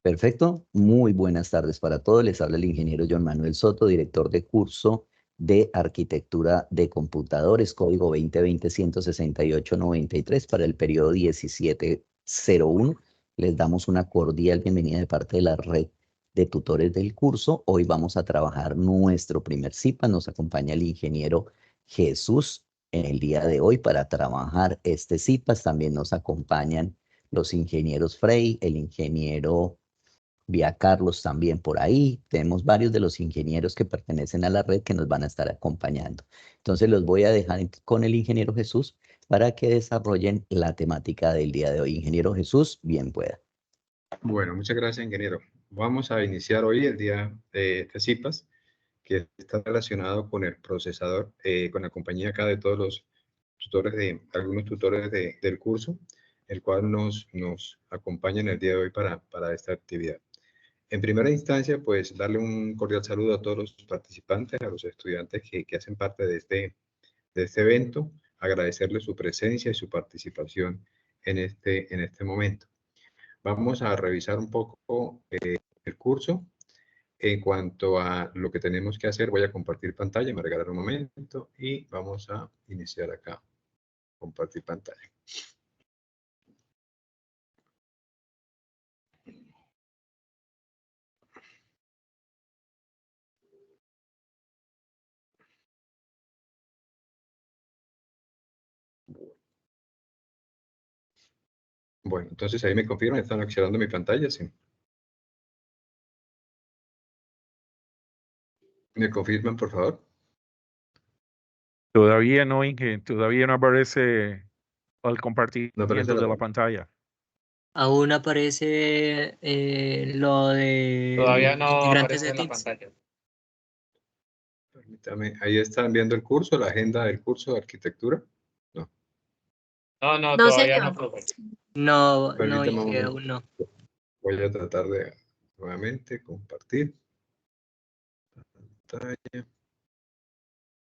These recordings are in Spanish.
Perfecto. Muy buenas tardes para todos. Les habla el ingeniero John Manuel Soto, director de curso de Arquitectura de Computadores, código 2020-168-93 para el periodo 1701. Les damos una cordial bienvenida de parte de la red de tutores del curso. Hoy vamos a trabajar nuestro primer CIPA. Nos acompaña el ingeniero Jesús en el día de hoy para trabajar este CIPAS. También nos acompañan los ingenieros Frey, el ingeniero Vía Carlos también por ahí. Tenemos varios de los ingenieros que pertenecen a la red que nos van a estar acompañando. Entonces los voy a dejar con el ingeniero Jesús para que desarrollen la temática del día de hoy. Ingeniero Jesús, bien pueda. Bueno, muchas gracias, ingeniero. Vamos a iniciar hoy el día de CIPAS, que está relacionado con el procesador, con la compañía acá de todos los tutores, algunos tutores del curso, el cual nos acompaña en el día de hoy para esta actividad. En primera instancia, pues darle un cordial saludo a todos los participantes, a los estudiantes que hacen parte de este evento, agradecerles su presencia y su participación en este momento. Vamos a revisar un poco el curso. En cuanto a lo que tenemos que hacer, voy a compartir pantalla, me regalan un momento y vamos a iniciar acá. Compartir pantalla. Bueno, entonces ahí me confirman, están accionando mi pantalla, sí. ¿Me confirman, por favor? Todavía no, Inge, todavía no aparece el compartimiento de la pantalla. Aún aparece lo de Todavía no integrantes aparece de en la TIPS. pantalla. Permítame, ahí están viendo el curso, la agenda del curso de arquitectura. No. No, No, todavía señor. no, profe. No, Permítame un Inge, momento. aún no. Voy a tratar de nuevamente compartir pantalla.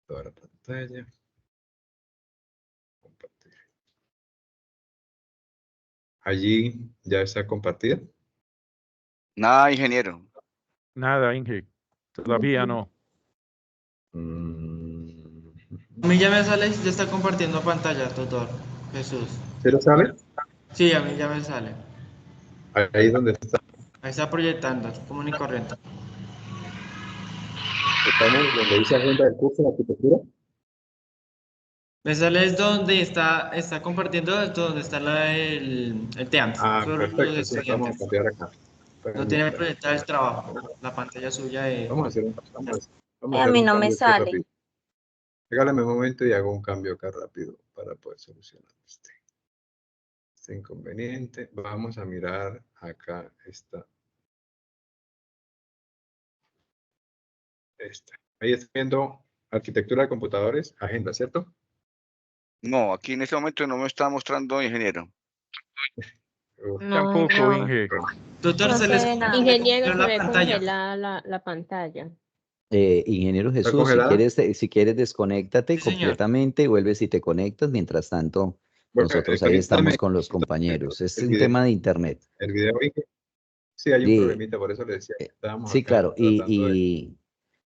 Toda la pantalla. Compartir. Allí ya está compartida. Nada, ingeniero. Nada, Inge, todavía no. A mí ya me sale, ya está compartiendo pantalla, tutor Jesús. ¿Se lo sale? Sí, a mí ya me sale. Ahí donde está. Ahí está proyectando, es común y corriente. Estamos donde dice agenda del curso de arquitectura. Me sale es donde está compartiendo, es donde está el TEAMS. Ah, Solo los perfecto, sí, vamos a estudiantes. cambiar acá. No tiene proyectado el trabajo, la pantalla suya de... Vamos a hacer un A mí no me cambio aquí sale. rápido. Regálame un momento y hago un cambio acá rápido para poder solucionar este inconveniente. Vamos a mirar acá esta. Ahí está viendo arquitectura de computadores, agenda, ¿cierto? No, aquí en este momento no me está mostrando, ingeniero. No, Tampoco, no. Inge. Tutor, No se se les ve nada. congeló Ingeniero, se la ve pantalla. congelada la pantalla. Ingeniero Jesús, congelada? si quieres desconéctate Sí, señor. completamente, vuelves y te conectas. Mientras tanto, Bueno, nosotros ahí estamos con los compañeros. Es un tema de internet. El video, sí, hay un Sí, problemita, por eso le decía que estábamos sí, acá claro. tratando de... Y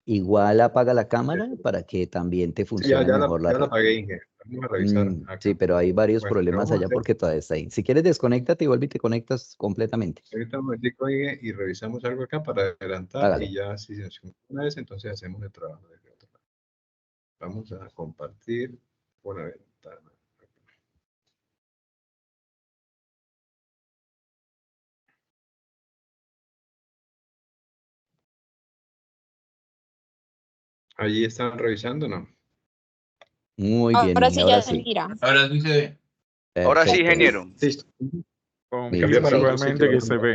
igual apaga la cámara para que también te Sí, ya funcione mejor la la red. apagué, Inge. Vamos a revisar acá. Sí, pero hay varios Bueno, ¿qué problemas vamos a allá hacer? porque todavía está ahí. Si quieres, desconéctate y vuelve y te conectas completamente. Ahorita un momentico, Inge, y revisamos algo acá para adelantar Hágale. y ya si nos funciona una vez, entonces hacemos el trabajo desde otro lado. Vamos a compartir una ventana. Allí están revisando, ¿no? Muy bien, Ahora Inge, sí ahora ya se sí. mira. Ahora sí se ve. Ahora sí, Perfecto. ingeniero. Listo. Listo, Cambié para sí. otro sitio. Igualmente que se ve.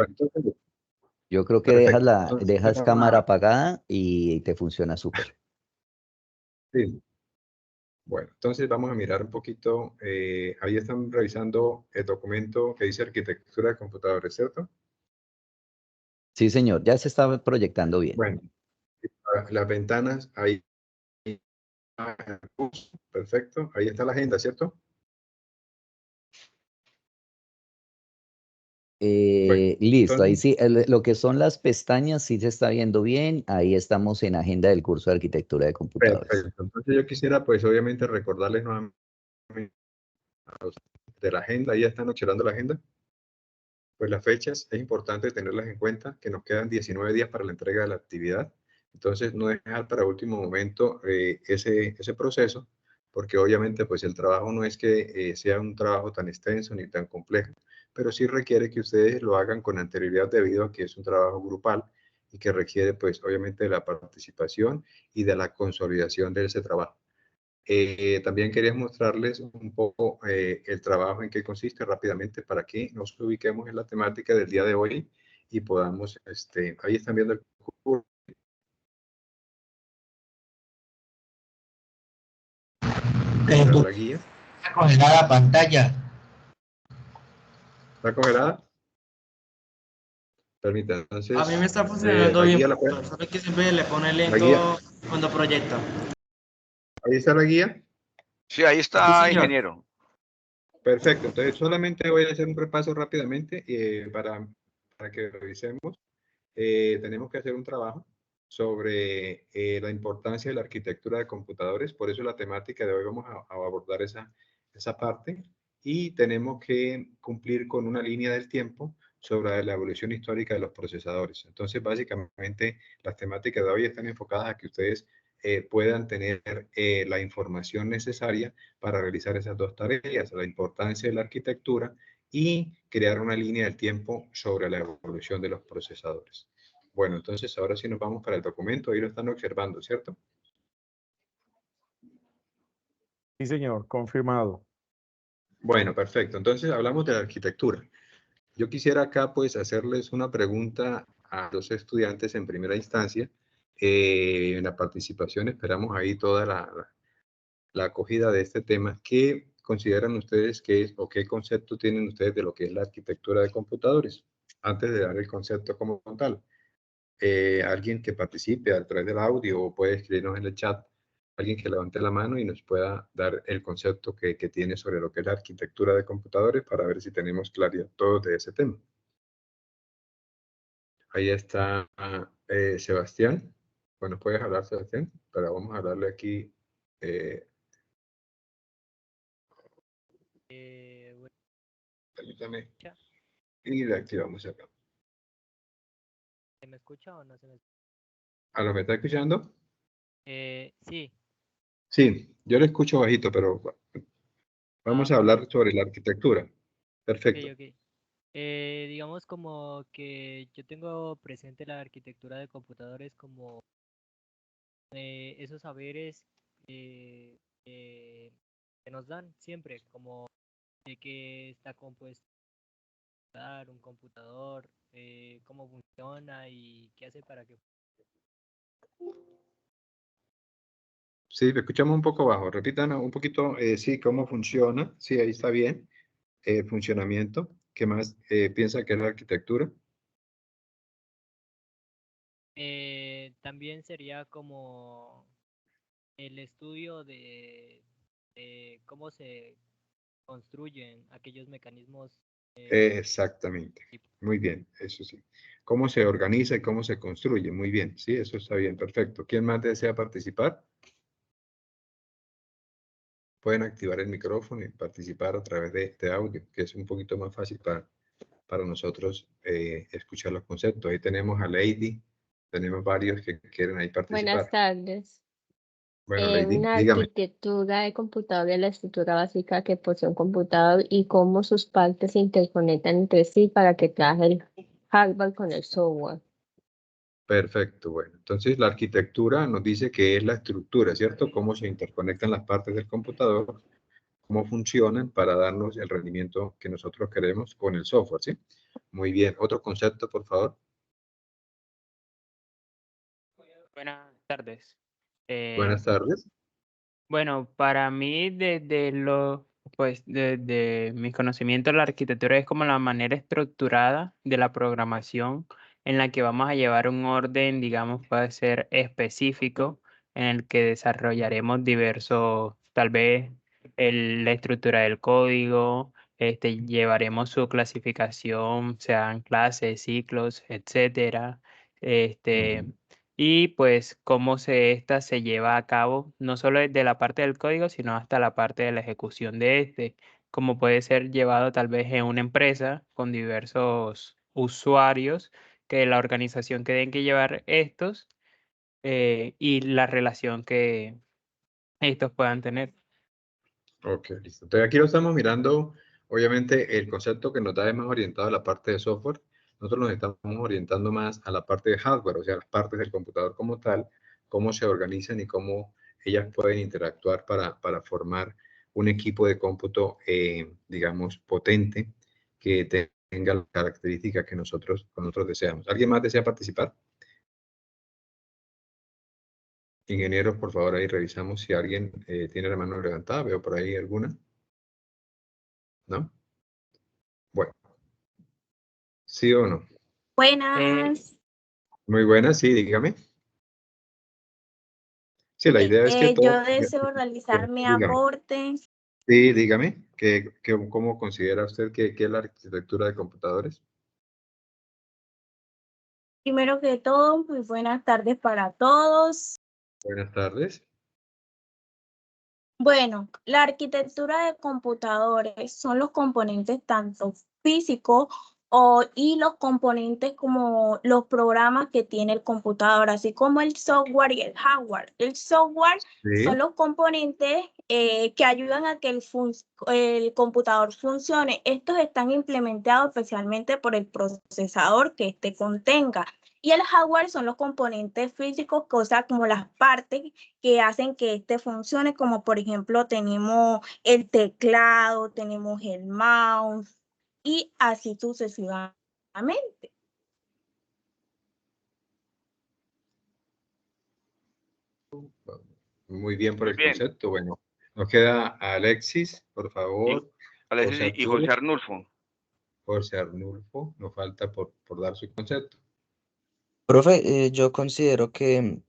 Yo creo que Perfecto. Entonces, dejas cámara apagada y te funciona súper. sí. Bueno, entonces vamos a mirar un poquito. Ahí están revisando el documento que dice arquitectura de computadores, ¿cierto? Sí, señor, ya se está proyectando bien. Bueno, las ventanas ahí. Perfecto. Ahí está la agenda, ¿cierto? Listo, ahí entonces, sí, lo que son las pestañas sí se está viendo bien. Ahí estamos en agenda del curso de arquitectura de computadores. perfecto. Entonces yo quisiera pues obviamente recordarles nuevamente de la agenda, ahí ya están observando la agenda. Pues las fechas es importante tenerlas en cuenta, que nos quedan 19 días para la entrega de la actividad. Entonces no dejar para último momento ese proceso, porque obviamente pues el trabajo no es que sea un trabajo tan extenso ni tan complejo, pero sí requiere que ustedes lo hagan con anterioridad debido a que es un trabajo grupal y que requiere pues obviamente de la participación y de la consolidación de ese trabajo. También quería mostrarles un poco el trabajo en qué consiste rápidamente para que nos ubiquemos en la temática del día de hoy y podamos, ahí están viendo el curso, la guía. Está congelada la pantalla. ¿Está congelada? Permítanme, entonces, A mí me está funcionando la bien, guía la profesor, solo que siempre le pone la guía, lento cuando proyecta. ahí está la guía. Sí, ahí Sí, está, señor. ingeniero. Perfecto, entonces solamente voy a hacer un repaso rápidamente para que revisemos. Tenemos que hacer un trabajo sobre la importancia de la arquitectura de computadores, por eso la temática de hoy vamos a abordar esa parte y tenemos que cumplir con una línea del tiempo sobre la evolución histórica de los procesadores. Entonces, básicamente, las temáticas de hoy están enfocadas a que ustedes puedan tener la información necesaria para realizar esas dos tareas, la importancia de la arquitectura y crear una línea del tiempo sobre la evolución de los procesadores. Bueno, entonces ahora sí nos vamos para el documento, ahí lo están observando, ¿cierto? Sí, señor, confirmado. Bueno, perfecto. Entonces hablamos de la arquitectura. Yo quisiera acá pues hacerles una pregunta a los estudiantes en primera instancia. En la participación esperamos ahí toda la acogida de este tema. ¿Qué consideran ustedes que es o qué concepto tienen ustedes de lo que es la arquitectura de computadores? Antes de dar el concepto como tal. Alguien que participe a través del audio o puede escribirnos en el chat, alguien que levante la mano y nos pueda dar el concepto que tiene sobre lo que es la arquitectura de computadores para ver si tenemos claridad todos de ese tema. Ahí está Sebastián. Bueno, puedes hablar, Sebastián, pero vamos a hablarle aquí. Permítame. Y le activamos acá. ¿Se me escucha o no se me escucha? ¿Aló, me está escuchando? Sí. Sí, yo le escucho bajito, pero vamos a Ok, hablar sobre la arquitectura. Perfecto. ok. Digamos como que yo tengo presente la arquitectura de computadores como esos saberes que nos dan siempre, como de qué está compuesto un computador, cómo funciona y qué hace para que... Sí, lo escuchamos un poco bajo. Repitan un poquito, sí, cómo funciona. Sí, ahí está bien. Funcionamiento. ¿Qué más piensa que es la arquitectura? También sería como el estudio de cómo se construyen aquellos mecanismos. Exactamente. Muy bien, eso sí. ¿Cómo se organiza y cómo se construye? Muy bien, sí, eso está bien, perfecto. ¿Quién más desea participar? Pueden activar el micrófono y participar a través de este audio, que es un poquito más fácil para nosotros escuchar los conceptos. Ahí tenemos a Lady, tenemos varios que quieren ahí Buenas participar. tardes. Bueno, Lady, Una dígame. arquitectura de computador es la estructura básica que posee un computador y cómo sus partes se interconectan entre sí para que trabaje el hardware con el software. Perfecto, bueno. Entonces la arquitectura nos dice que es la estructura, ¿cierto? Cómo se interconectan las partes del computador, cómo funcionan para darnos el rendimiento que nosotros queremos con el software, ¿sí? Muy bien. Otro concepto, por favor. Buenas tardes. Buenas tardes. Bueno, para mí, desde mis conocimientos, la arquitectura es como la manera estructurada de la programación en la que vamos a llevar un orden, digamos, puede ser específico, en el que desarrollaremos diversos, tal vez, la estructura del código, llevaremos su clasificación, sean clases, ciclos, etcétera. Y pues cómo esta se lleva a cabo, no solo desde la parte del código, sino hasta la parte de la ejecución de como puede ser llevado tal vez en una empresa con diversos usuarios, que la organización que tienen que llevar estos y la relación que estos puedan tener. Ok, listo. Entonces aquí lo estamos mirando, obviamente el concepto que nos da es más orientado a la parte de software. Nosotros nos estamos orientando más a la parte de hardware, o sea, las partes del computador como tal, cómo se organizan y cómo ellas pueden interactuar para formar un equipo de cómputo, digamos, potente, que tenga las características que nosotros deseamos. ¿Alguien más desea participar? Ingenieros, por favor, ahí revisamos si alguien tiene la mano levantada. Veo por ahí alguna. ¿No? Bueno. ¿Sí o no? Buenas. Muy buenas, sí, dígame. Sí, la idea es que Yo todo... deseo realizar mi Dígame. aporte. Sí, dígame. ¿Cómo considera usted que es la arquitectura de computadores? Primero que todo, muy buenas tardes para todos. Buenas tardes. Bueno, la arquitectura de computadores son los componentes tanto físicos y los componentes como los programas que tiene el computador, así como el software y el hardware. El software son los componentes que ayudan a que el computador funcione. Estos están implementados especialmente por el procesador que este contenga. Y el hardware son los componentes físicos, cosas como las partes que hacen que este funcione, como por ejemplo tenemos el teclado, tenemos el mouse y así sucesivamente. Muy bien por el concepto. Bueno, nos queda Alexis, por favor. Alexis y José Arnulfo. José Arnulfo, nos falta por dar su concepto. Profe, yo considero que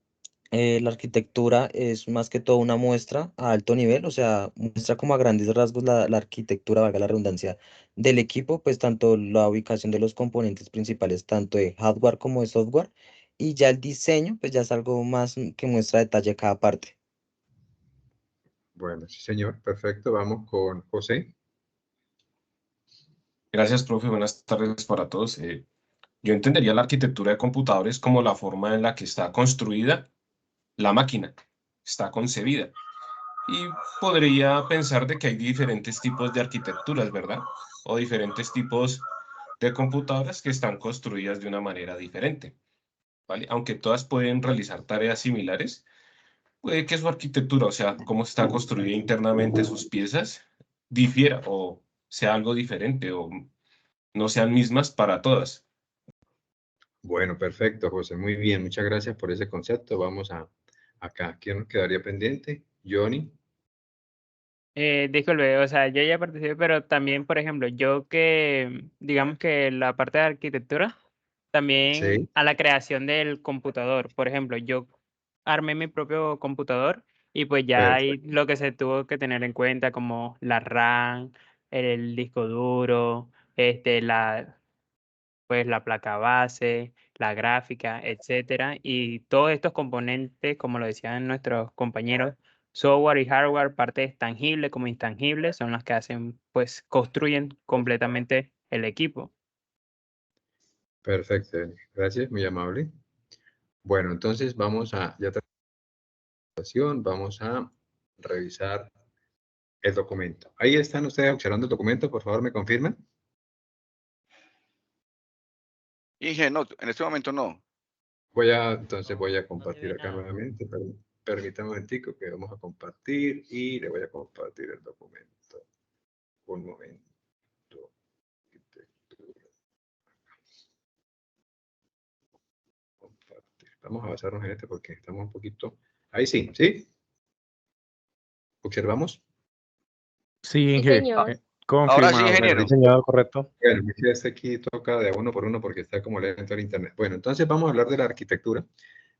la arquitectura es más que todo una muestra a alto nivel, o sea, muestra como a grandes rasgos la arquitectura, valga la redundancia, del equipo, pues tanto la ubicación de los componentes principales, tanto de hardware como de software, y ya el diseño, pues ya es algo más que muestra a detalle cada parte. Bueno, sí, señor, perfecto. Vamos con José. Gracias, profe. Buenas tardes para todos. Yo entendería la arquitectura de computadores como la forma en la que está construida la máquina, está concebida. Y podría pensar de que hay diferentes tipos de arquitecturas, ¿verdad? O diferentes tipos de computadoras que están construidas de una manera diferente, ¿vale? Aunque todas pueden realizar tareas similares, puede que su arquitectura, o sea, cómo está construida internamente sus piezas, difiera o sea algo diferente o no sean mismas para todas. Bueno, perfecto, José. Muy bien. Muchas gracias por ese concepto. Vamos acá. ¿Quién nos quedaría pendiente? Johnny. Disculpe, o sea, yo ya participé, pero también, por ejemplo, yo que, digamos que la parte de arquitectura, también Sí. a la creación del computador. Por ejemplo, yo armé mi propio computador y pues ya hay Perfecto. lo que se tuvo que tener en cuenta como la RAM, el disco duro, pues la placa base, la gráfica, etcétera. Y todos estos componentes, como lo decían nuestros compañeros, software y hardware, partes tangibles como intangibles, son las que hacen, pues, construyen completamente el equipo. Perfecto. Gracias, muy amable. Bueno, entonces vamos a revisar el documento. Ahí están ustedes observando el documento, por favor, ¿me confirman? Inge, no, en este momento no. Entonces voy a compartir acá nada. nuevamente. Permítame un momentico que vamos a compartir y le voy a compartir el documento. Un momento. Compartir. Vamos a basarnos en este porque estamos un poquito... Ahí sí, ¿sí? ¿Observamos? Sí, Sí, Inge. señor. Ahora sí, Confirmado. ingeniero. Diseñado correcto. Bueno, este aquí toca de uno por uno porque está como lento el internet. Bueno, entonces vamos a hablar de la arquitectura.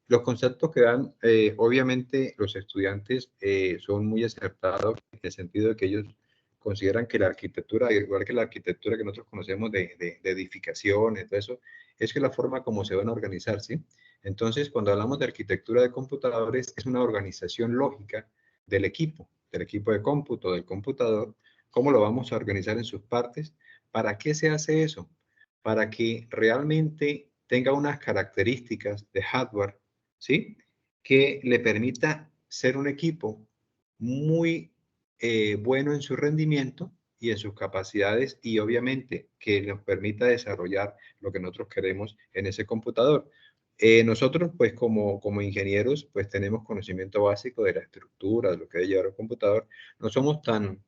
Los conceptos que dan, obviamente, los estudiantes son muy acertados en el sentido de que ellos consideran que la arquitectura, igual que la arquitectura que nosotros conocemos de edificaciones, todo eso, es que la forma como se van a organizar, ¿sí? Entonces, cuando hablamos de arquitectura de computadores, es una organización lógica del equipo de cómputo, del computador, cómo lo vamos a organizar en sus partes. ¿Para qué se hace eso? Para que realmente tenga unas características de hardware, ¿sí? Que le permita ser un equipo muy bueno en su rendimiento y en sus capacidades y obviamente que nos permita desarrollar lo que nosotros queremos en ese computador. Nosotros, pues como ingenieros, pues tenemos conocimiento básico de la estructura, de lo que debe llevar un computador. No somos tan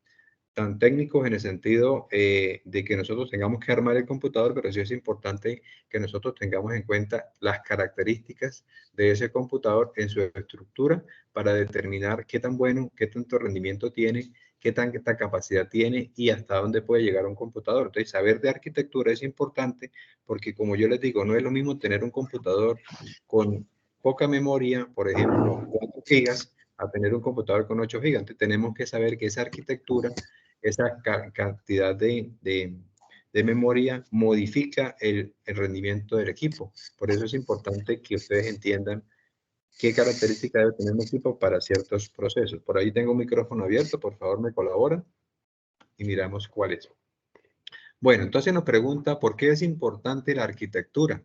técnicos en el sentido de que nosotros tengamos que armar el computador, pero sí es importante que nosotros tengamos en cuenta las características de ese computador en su estructura para determinar qué tan bueno, qué tanto rendimiento tiene, qué tanta capacidad tiene y hasta dónde puede llegar un computador. Entonces, saber de arquitectura es importante porque, como yo les digo, no es lo mismo tener un computador con poca memoria, por ejemplo, 4 gigas, a tener un computador con 8 gigas. Entonces, tenemos que saber que esa arquitectura, esa cantidad de memoria modifica el rendimiento del equipo. Por eso es importante que ustedes entiendan qué características debe tener un equipo para ciertos procesos. Por ahí tengo un micrófono abierto, por favor me colaboran y miramos cuál es. Bueno, entonces nos pregunta, ¿por qué es importante la arquitectura?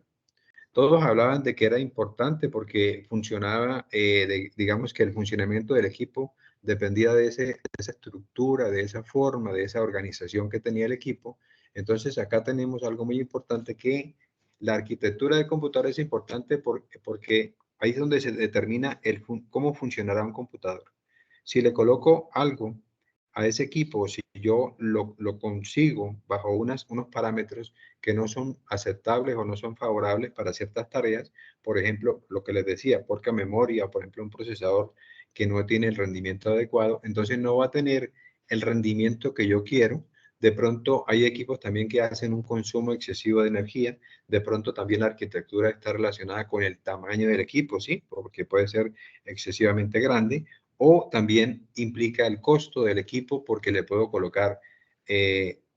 Todos hablaban de que era importante porque funcionaba, digamos que el funcionamiento del equipo dependía de esa estructura, de esa forma, de esa organización que tenía el equipo. Entonces acá tenemos algo muy importante, que la arquitectura del computador es importante porque ahí es donde se determina cómo funcionará un computador. Si le coloco algo a ese equipo, si yo lo consigo bajo unos parámetros que no son aceptables o no son favorables para ciertas tareas, por ejemplo, lo que les decía, poca memoria, por ejemplo, un procesador que no tiene el rendimiento adecuado, entonces no va a tener el rendimiento que yo quiero. De pronto hay equipos también que hacen un consumo excesivo de energía. De pronto también la arquitectura está relacionada con el tamaño del equipo, ¿sí? Porque puede ser excesivamente grande, o también implica el costo del equipo porque le puedo colocar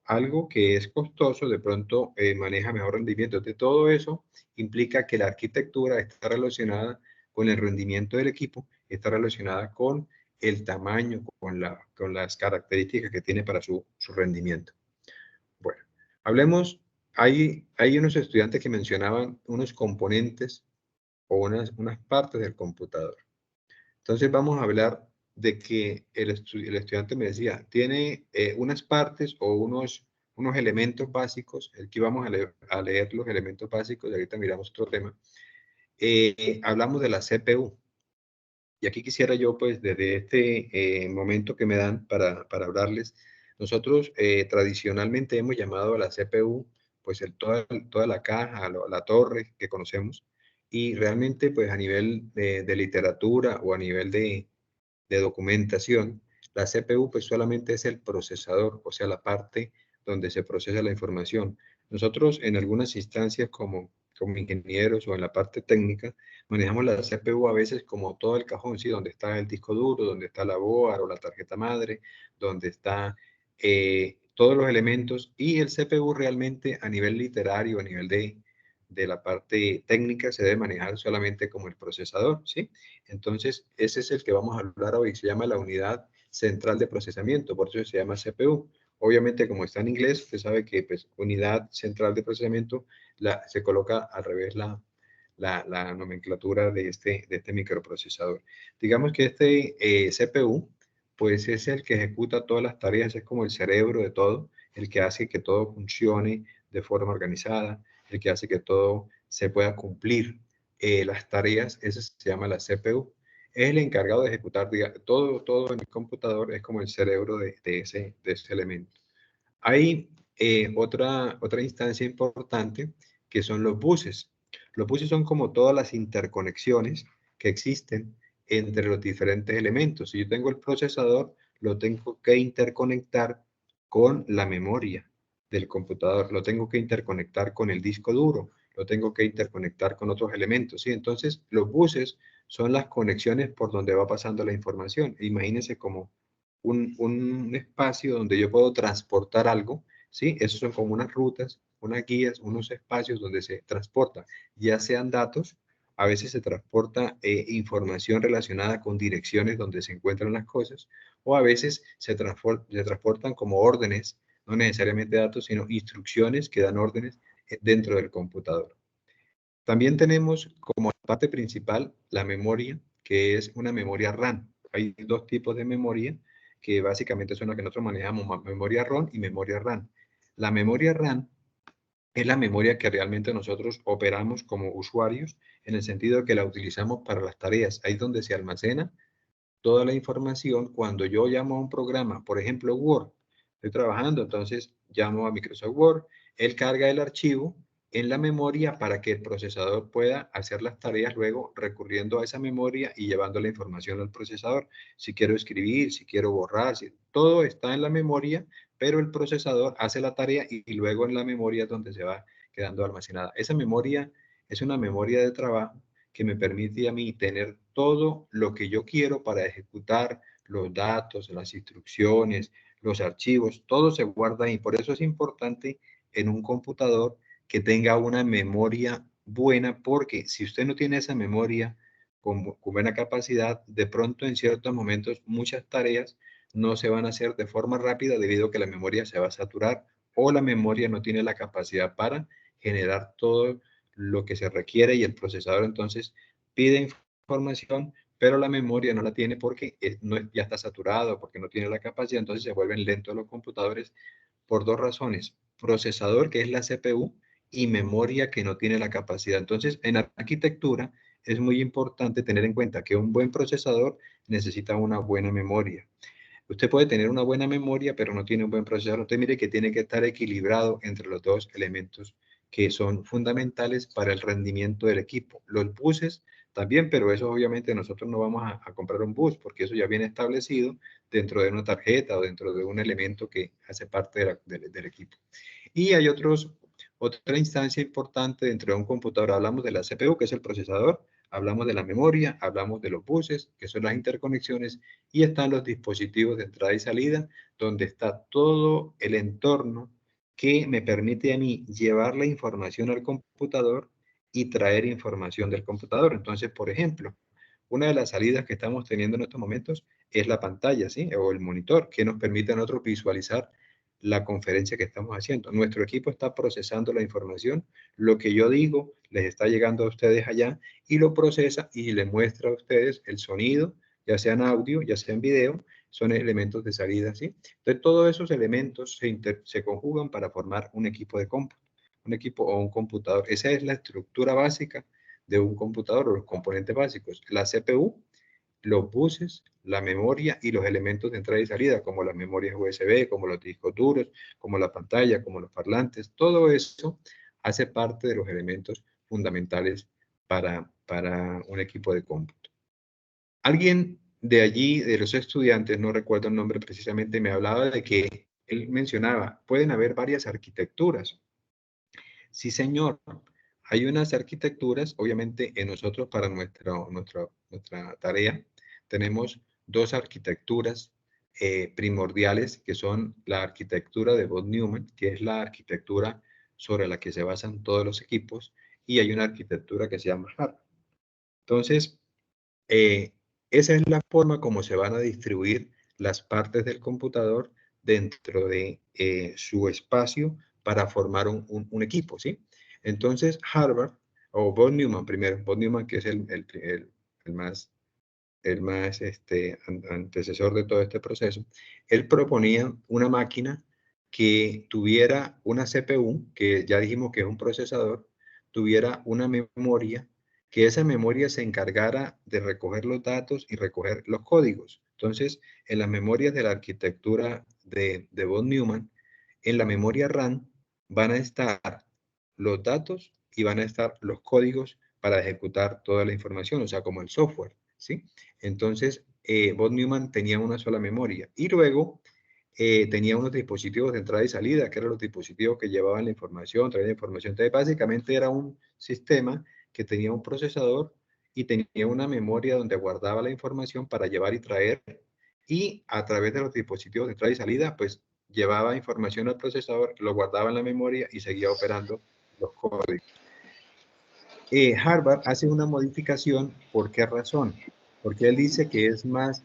algo que es costoso, de pronto maneja mejor rendimiento. De todo eso implica que la arquitectura está relacionada con el rendimiento del equipo, está relacionada con el tamaño, con las características que tiene para su rendimiento. Bueno, hablemos, hay unos estudiantes que mencionaban unos componentes o unas partes del computador. Entonces vamos a hablar de que el estudiante me decía, tiene unas partes o unos elementos básicos. Aquí vamos a leer los elementos básicos y ahorita miramos otro tema. Hablamos de la CPU. Y aquí quisiera yo, pues, desde este momento que me dan para hablarles, nosotros tradicionalmente hemos llamado a la CPU, pues, toda la caja, la torre que conocemos, y realmente, pues, a nivel de literatura o a nivel de documentación, la CPU, pues, solamente es el procesador, o sea, la parte donde se procesa la información. Nosotros, en algunas instancias como ingenieros o en la parte técnica, manejamos la CPU a veces como todo el cajón, ¿sí? Donde está el disco duro, donde está la board o la tarjeta madre, donde está todos los elementos, y el CPU realmente a nivel literario, a nivel de la parte técnica, se debe manejar solamente como el procesador, ¿sí? Entonces, ese es el que vamos a hablar hoy, se llama la unidad central de procesamiento, por eso se llama CPU. Obviamente, como está en inglés, usted sabe que, pues, unidad central de procesamiento se coloca al revés la nomenclatura de este microprocesador. Digamos que este CPU, pues, es el que ejecuta todas las tareas, es como el cerebro de todo, el que hace que todo funcione de forma organizada, el que hace que todo se pueda cumplir. Las tareas, eso se llama la CPU. Es el encargado de ejecutar todo en el computador, es como el cerebro de ese elemento. Hay otra instancia importante que son los buses. Los buses son como todas las interconexiones que existen entre los diferentes elementos. Si yo tengo el procesador, lo tengo que interconectar con la memoria del computador, lo tengo que interconectar con el disco duro, lo tengo que interconectar con otros elementos, ¿sí? Entonces, los buses son las conexiones por donde va pasando la información. Imagínense como un espacio donde yo puedo transportar algo, ¿sí? Esos son como unas rutas, unas guías, unos espacios donde se transporta, ya sean datos, a veces se transporta información relacionada con direcciones donde se encuentran las cosas, o a veces se transportan como órdenes, no necesariamente datos, sino instrucciones que dan órdenes dentro del computador. También tenemos como parte principal la memoria, que es una memoria RAM. Hay dos tipos de memoria que básicamente son las que nosotros manejamos, memoria ROM y memoria RAM. La memoria RAM es la memoria que realmente nosotros operamos como usuarios, en el sentido de que la utilizamos para las tareas. Ahí es donde se almacena toda la información. Cuando yo llamo a un programa, por ejemplo Word, estoy trabajando, entonces llamo a Microsoft Word, él carga el archivo en la memoria para que el procesador pueda hacer las tareas luego recurriendo a esa memoria y llevando la información al procesador. Si quiero escribir, si quiero borrar, todo está en la memoria, pero el procesador hace la tarea y luego en la memoria es donde se va quedando almacenada. Esa memoria es una memoria de trabajo que me permite a mí tener todo lo que yo quiero para ejecutar los datos, las instrucciones, los archivos, todo se guarda ahí. Por eso es importante en un computador que tenga una memoria buena, porque si usted no tiene esa memoria con buena capacidad, de pronto en ciertos momentos muchas tareas no se van a hacer de forma rápida debido a que la memoria se va a saturar o la memoria no tiene la capacidad para generar todo lo que se requiere y el procesador entonces pide información, pero la memoria no la tiene porque ya está saturado, porque no tiene la capacidad, entonces se vuelven lentos los computadores por dos razones: procesador, que es la CPU, y memoria, que no tiene la capacidad. Entonces, en arquitectura es muy importante tener en cuenta que un buen procesador necesita una buena memoria. Usted puede tener una buena memoria, pero no tiene un buen procesador. Usted mire que tiene que estar equilibrado entre los dos elementos que son fundamentales para el rendimiento del equipo. Los buses también, pero eso obviamente nosotros no vamos a comprar un bus, porque eso ya viene establecido dentro de una tarjeta o dentro de un elemento que hace parte del equipo. Y hay otra instancia importante dentro de un computador. Hablamos de la CPU, que es el procesador, hablamos de la memoria, hablamos de los buses, que son las interconexiones, y están los dispositivos de entrada y salida, donde está todo el entorno que me permite a mí llevar la información al computador y traer información del computador. Entonces, por ejemplo, una de las salidas que estamos teniendo en estos momentos es la pantalla, ¿sí? O el monitor, que nos permite a nosotros visualizar la conferencia que estamos haciendo. Nuestro equipo está procesando la información, lo que yo digo les está llegando a ustedes allá y lo procesa y les muestra a ustedes el sonido, ya sea en audio, ya sea en video, son elementos de salida, ¿sí? Entonces, todos esos elementos se conjugan para formar un equipo de cómputo, un equipo o un computador. Esa es la estructura básica de un computador, o los componentes básicos: la CPU, los buses, la memoria y los elementos de entrada y salida, como las memorias USB, como los discos duros, como la pantalla, como los parlantes. Todo eso hace parte de los elementos fundamentales para un equipo de cómputo. Alguien de allí, de los estudiantes, no recuerdo el nombre precisamente, me hablaba de que él mencionaba, pueden haber varias arquitecturas. Sí, señor. Hay unas arquitecturas, obviamente en nosotros para nuestra tarea, tenemos dos arquitecturas primordiales, que son la arquitectura de Von-Neumann, que es la arquitectura sobre la que se basan todos los equipos, y hay una arquitectura que se llama HARP. Entonces, esa es la forma como se van a distribuir las partes del computador dentro de su espacio para formar un equipo, ¿sí? Entonces, Harvard, o Von Neumann primero, Von Neumann, que es el más antecesor de todo este proceso, él proponía una máquina que tuviera una CPU, que ya dijimos que es un procesador, tuviera una memoria, que esa memoria se encargara de recoger los datos y recoger los códigos. Entonces, en las memorias de la arquitectura de Von Neumann, en la memoria RAM van a estar los datos y van a estar los códigos para ejecutar toda la información, o sea, como el software, ¿sí? Entonces, Von Neumann tenía una sola memoria y luego tenía unos dispositivos de entrada y salida, que eran los dispositivos que llevaban la información, traían la información. Entonces, básicamente era un sistema que tenía un procesador y tenía una memoria donde guardaba la información para llevar y traer y a través de los dispositivos de entrada y salida, pues llevaba información al procesador, lo guardaba en la memoria y seguía operando los códigos. Harvard hace una modificación. ¿Por qué razón? Porque él dice que es más,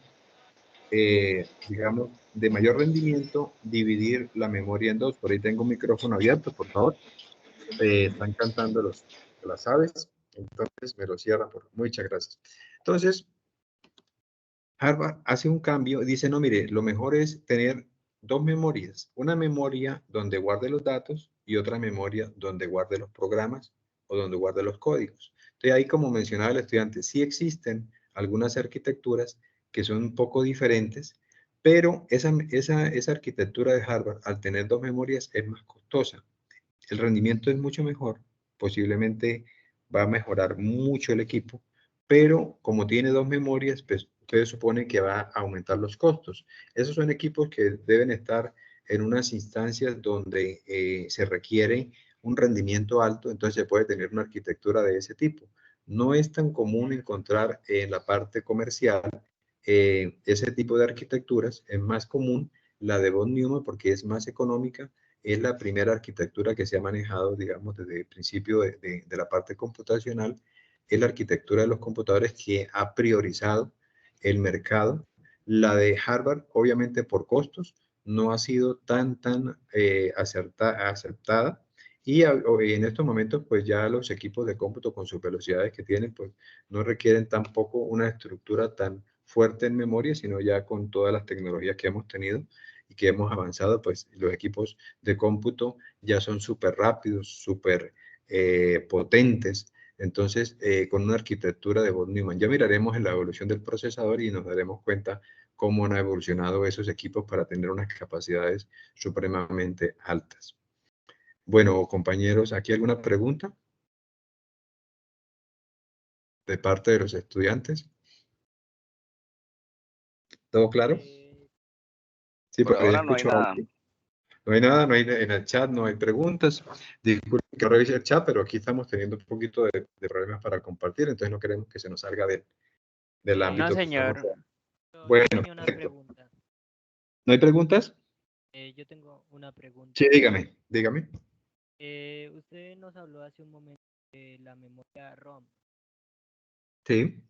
digamos, de mayor rendimiento dividir la memoria en dos. Por ahí tengo un micrófono abierto, por favor. Están cantando las aves, entonces me lo cierra. Muchas gracias. Entonces, Harvard hace un cambio y dice, no, mire, lo mejor es tener dos memorias. Una memoria donde guarde los datos y otra memoria donde guarde los programas o donde guarde los códigos. Entonces, ahí, como mencionaba el estudiante, sí existen algunas arquitecturas que son un poco diferentes, pero esa arquitectura de Harvard, al tener dos memorias, es más costosa. El rendimiento es mucho mejor, posiblemente va a mejorar mucho el equipo, pero como tiene dos memorias, pues ustedes suponen que va a aumentar los costos. Esos son equipos que deben estar en unas instancias donde se requiere un rendimiento alto, entonces se puede tener una arquitectura de ese tipo. No es tan común encontrar en la parte comercial ese tipo de arquitecturas. Es más común la de von Neumann porque es más económica. Es la primera arquitectura que se ha manejado, digamos, desde el principio de la parte computacional. Es la arquitectura de los computadores que ha priorizado el mercado. La de Harvard, obviamente por costos, no ha sido tan aceptada. Y en estos momentos, pues ya los equipos de cómputo con sus velocidades que tienen, pues no requieren tampoco una estructura tan fuerte en memoria, sino ya con todas las tecnologías que hemos tenido y que hemos avanzado, pues los equipos de cómputo ya son súper rápidos, súper potentes. Entonces, con una arquitectura de von Neumann, ya miraremos en la evolución del procesador y nos daremos cuenta cómo han evolucionado esos equipos para tener unas capacidades supremamente altas. Bueno, compañeros, ¿aquí alguna pregunta de parte de los estudiantes? ¿Todo claro? Sí, Por porque ya ahora no hay escucho nada. No hay nada, no hay en el chat, no hay preguntas. Disculpen que revise el chat, pero aquí estamos teniendo un poquito de problemas para compartir, entonces no queremos que se nos salga del No, ámbito que estamos. señor. Bueno, Yo tenía una perfecto. pregunta. ¿No hay preguntas? Yo tengo una pregunta. Sí, dígame, dígame. Usted nos habló hace un momento de la memoria ROM. Sí.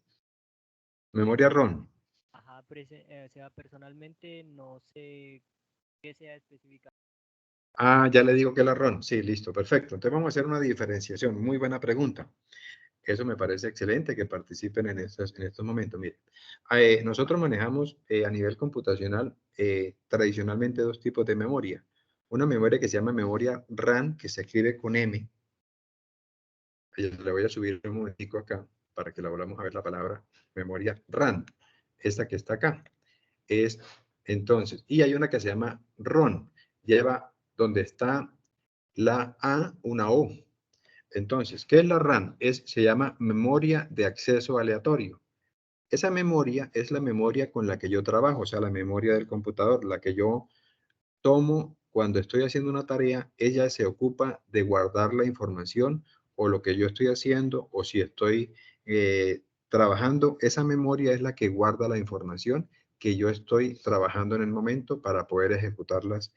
Memoria ROM. Ajá, o sea, personalmente no sé qué sea específica. Ah, ya le digo que la ROM. Sí, listo, perfecto. Entonces vamos a hacer una diferenciación. Muy buena pregunta. Eso me parece excelente que participen en estos momentos. Miren, nosotros manejamos a nivel computacional tradicionalmente dos tipos de memoria. Una memoria que se llama memoria RAM, que se escribe con M. Le voy a subir un momentico acá para que la volvamos a ver la palabra memoria RAM. Esta que está acá. Entonces, y hay una que se llama ROM. Lleva donde está la A, una O. Entonces, ¿qué es la RAM? Se llama memoria de acceso aleatorio. Esa memoria es la memoria con la que yo trabajo, o sea, la memoria del computador, la que yo tomo cuando estoy haciendo una tarea. Ella se ocupa de guardar la información o lo que yo estoy haciendo, o si estoy trabajando. Esa memoria es la que guarda la información que yo estoy trabajando en el momento para poder ejecutar las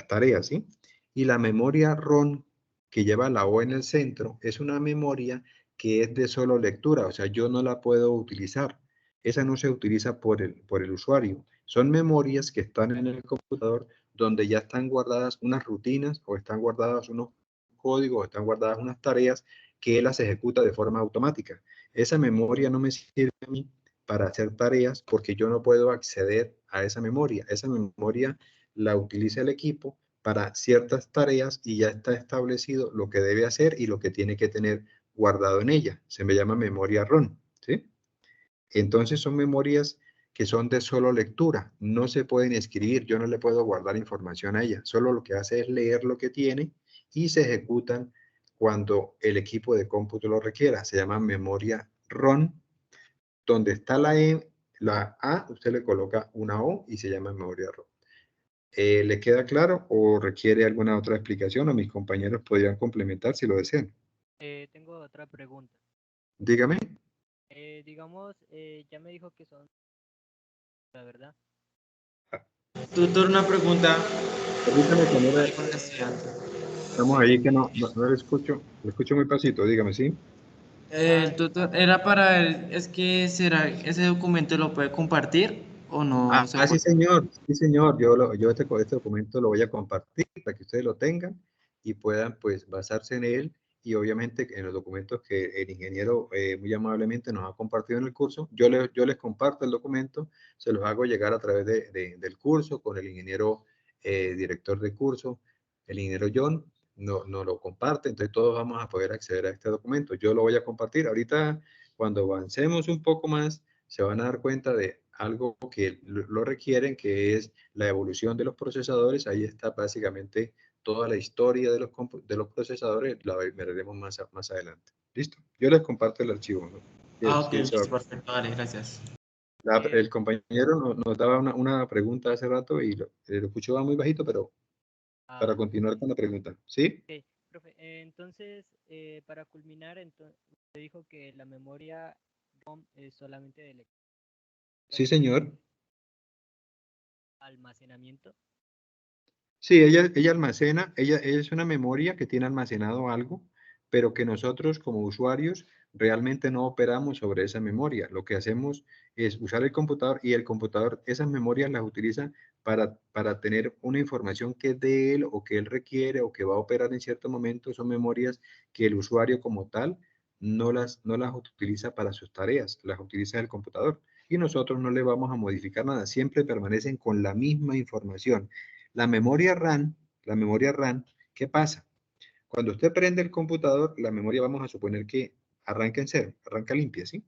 tareas, ¿sí? Y la memoria ROM, que lleva la O en el centro, es una memoria que es de solo lectura, o sea, yo no la puedo utilizar. Esa no se utiliza por el usuario. Son memorias que están en el computador donde ya están guardadas unas rutinas o están guardadas unos códigos, están guardadas unas tareas que él las ejecuta de forma automática. Esa memoria no me sirve a mí para hacer tareas porque yo no puedo acceder a esa memoria. Esa memoria la utiliza el equipo para ciertas tareas y ya está establecido lo que debe hacer y lo que tiene que tener guardado en ella. Se me llama memoria ROM, ¿sí? Entonces son memorias que son de solo lectura, no se pueden escribir, yo no le puedo guardar información a ella, solo lo que hace es leer lo que tiene y se ejecutan cuando el equipo de cómputo lo requiera. Se llama memoria ROM. Donde está la A, usted le coloca una O y se llama memoria ROM. ¿Le queda claro o requiere alguna otra explicación, o mis compañeros podrían complementar si lo desean? Tengo otra pregunta. Dígame. Digamos, ya me dijo que son, la verdad. Tutor, una pregunta. Permítame poner, estamos ahí que no le escucho muy pasito, dígame, ¿sí? Tutor, era para es que será, ese documento lo puede compartir o no se Sí, puede. señor, yo este documento lo voy a compartir para que ustedes lo tengan y puedan pues basarse en él y obviamente en los documentos que el ingeniero muy amablemente nos ha compartido en el curso. Yo les comparto el documento, se los hago llegar a través del curso con el ingeniero director de curso, el ingeniero John, no lo comparte, entonces todos vamos a poder acceder a este documento. Yo lo voy a compartir. Ahorita, cuando avancemos un poco más, se van a dar cuenta de algo que lo requieren, que es la evolución de los procesadores. Ahí está básicamente toda la historia de los procesadores, la veremos más adelante. ¿Listo? Yo les comparto el archivo, ¿no? Ok, listo, perfecto, vale, gracias. El compañero nos daba una pregunta hace rato y lo escuchaba muy bajito, pero para continuar con la pregunta. ¿Sí? Ok, profe, entonces, para culminar, usted dijo que la memoria ROM es solamente de lectura. Sí, señor. Almacenamiento. Sí, ella almacena, ella es una memoria que tiene almacenado algo, pero que nosotros como usuarios realmente no operamos sobre esa memoria. Lo que hacemos es usar el computador y el computador esas memorias las utiliza para tener una información que es de él o que él requiere o que va a operar en cierto momento. Son memorias que el usuario como tal no las utiliza para sus tareas, las utiliza el computador. Y nosotros no le vamos a modificar nada, siempre permanecen con la misma información. La memoria RAM, ¿qué pasa? Cuando usted prende el computador, la memoria vamos a suponer que arranca en cero, arranca limpia, ¿sí?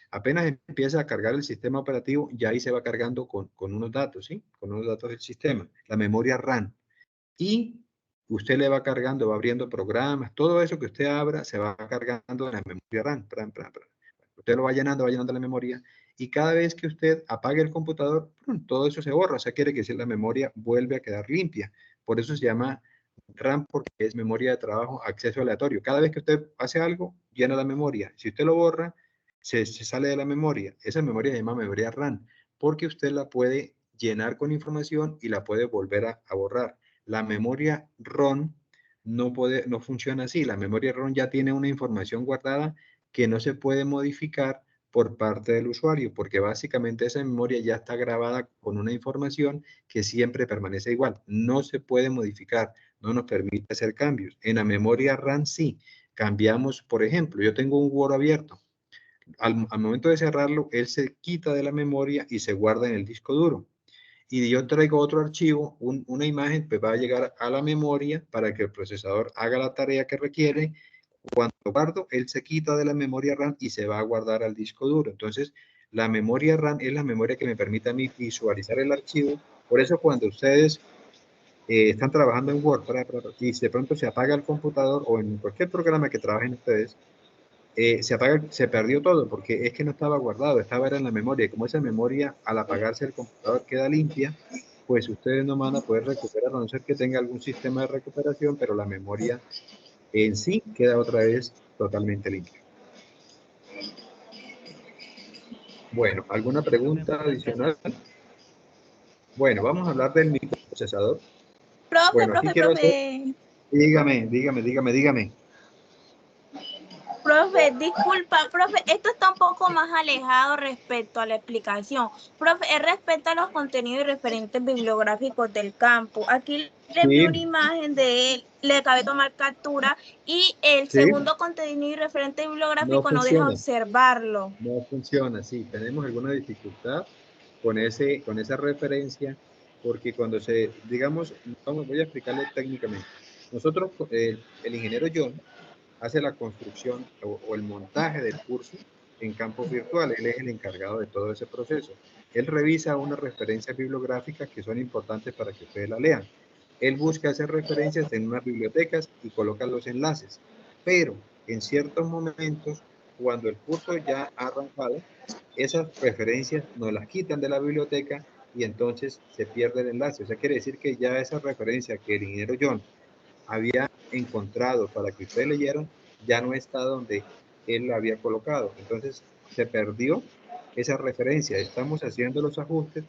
Apenas empieza a cargar el sistema operativo, ya ahí se va cargando con unos datos, ¿sí? Con unos datos del sistema, la memoria RAM. Y usted le va cargando, va abriendo programas, todo eso que usted abra se va cargando en la memoria RAM. Usted lo va llenando la memoria y cada vez que usted apague el computador, todo eso se borra. O sea, quiere decir la memoria vuelve a quedar limpia. Por eso se llama RAM, porque es memoria de trabajo, acceso aleatorio. Cada vez que usted hace algo, llena la memoria. Si usted lo borra, se sale de la memoria. Esa memoria se llama memoria RAM, porque usted la puede llenar con información y la puede volver a borrar. La memoria ROM no funciona así. La memoria ROM ya tiene una información guardada que no se puede modificar por parte del usuario, porque básicamente esa memoria ya está grabada con una información que siempre permanece igual. No se puede modificar, no nos permite hacer cambios. En la memoria RAM sí. Cambiamos, por ejemplo, yo tengo un Word abierto. Al momento de cerrarlo, él se quita de la memoria y se guarda en el disco duro. Y yo traigo otro archivo, una imagen, pues va a llegar a la memoria para que el procesador haga la tarea que requiere. Cuando guardo, él se quita de la memoria RAM y se va a guardar al disco duro. Entonces, la memoria RAM es la memoria que me permite a mí visualizar el archivo. Por eso cuando ustedes están trabajando en Word y de pronto se apaga el computador o en cualquier programa que trabajen ustedes, se perdió todo porque es que no estaba guardado, estaba en la memoria. Y como esa memoria al apagarse el computador queda limpia, pues ustedes no van a poder recuperar, a no ser que tenga algún sistema de recuperación, pero la memoria en sí queda otra vez totalmente limpia. Bueno, ¿alguna pregunta adicional? Bueno, vamos a hablar del microprocesador. Bueno, aquí quiero hacer... Dígame. Profe, disculpa, profe, esto está un poco más alejado respecto a la explicación. Profe, es respecto a los contenidos y referentes bibliográficos del campo. Aquí le envío una imagen de él, le acabé de tomar captura y el segundo contenido y referente bibliográfico no deja observarlo. No funciona, sí, tenemos alguna dificultad con esa referencia, porque cuando digamos, voy a explicarle técnicamente. Nosotros, el ingeniero John, hace la construcción o el montaje del curso en campos virtuales. Él es el encargado de todo ese proceso. Él revisa unas referencias bibliográficas que son importantes para que ustedes la lean. Él busca esas referencias en unas bibliotecas y coloca los enlaces. Pero en ciertos momentos, cuando el curso ya ha arrancado, esas referencias nos las quitan de la biblioteca y entonces se pierde el enlace. O sea, quiere decir que ya esa referencia que el ingeniero John había encontrado para que ustedes leyeran, ya no está donde él la había colocado. Entonces se perdió esa referencia. Estamos haciendo los ajustes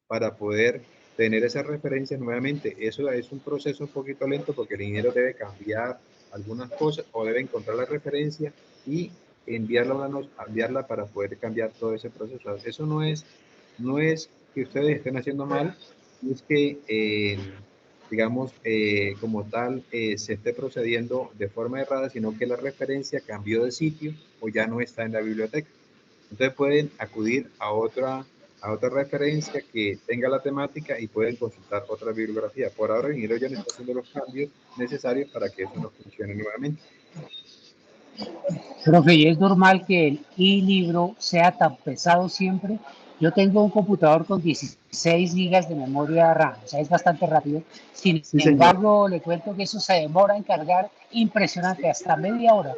para poder tener esas referencias nuevamente. Eso es un proceso un poquito lento porque el ingeniero debe cambiar algunas cosas o debe encontrar la referencia y enviarla para poder cambiar todo ese proceso. Eso no es que ustedes estén haciendo mal, es que, digamos, como tal, se esté procediendo de forma errada, sino que la referencia cambió de sitio o ya no está en la biblioteca. Entonces pueden acudir a otra referencia que tenga la temática y pueden consultar otra bibliografía. Por ahora el ingeniero ya no está haciendo los cambios necesarios para que eso no funcione nuevamente. Profe, ¿y es normal que el e-libro sea tan pesado siempre? Yo tengo un computador con 16 gigas de memoria RAM, o sea, es bastante rápido. Sin embargo, le cuento que eso se demora en cargar impresionante, hasta media hora.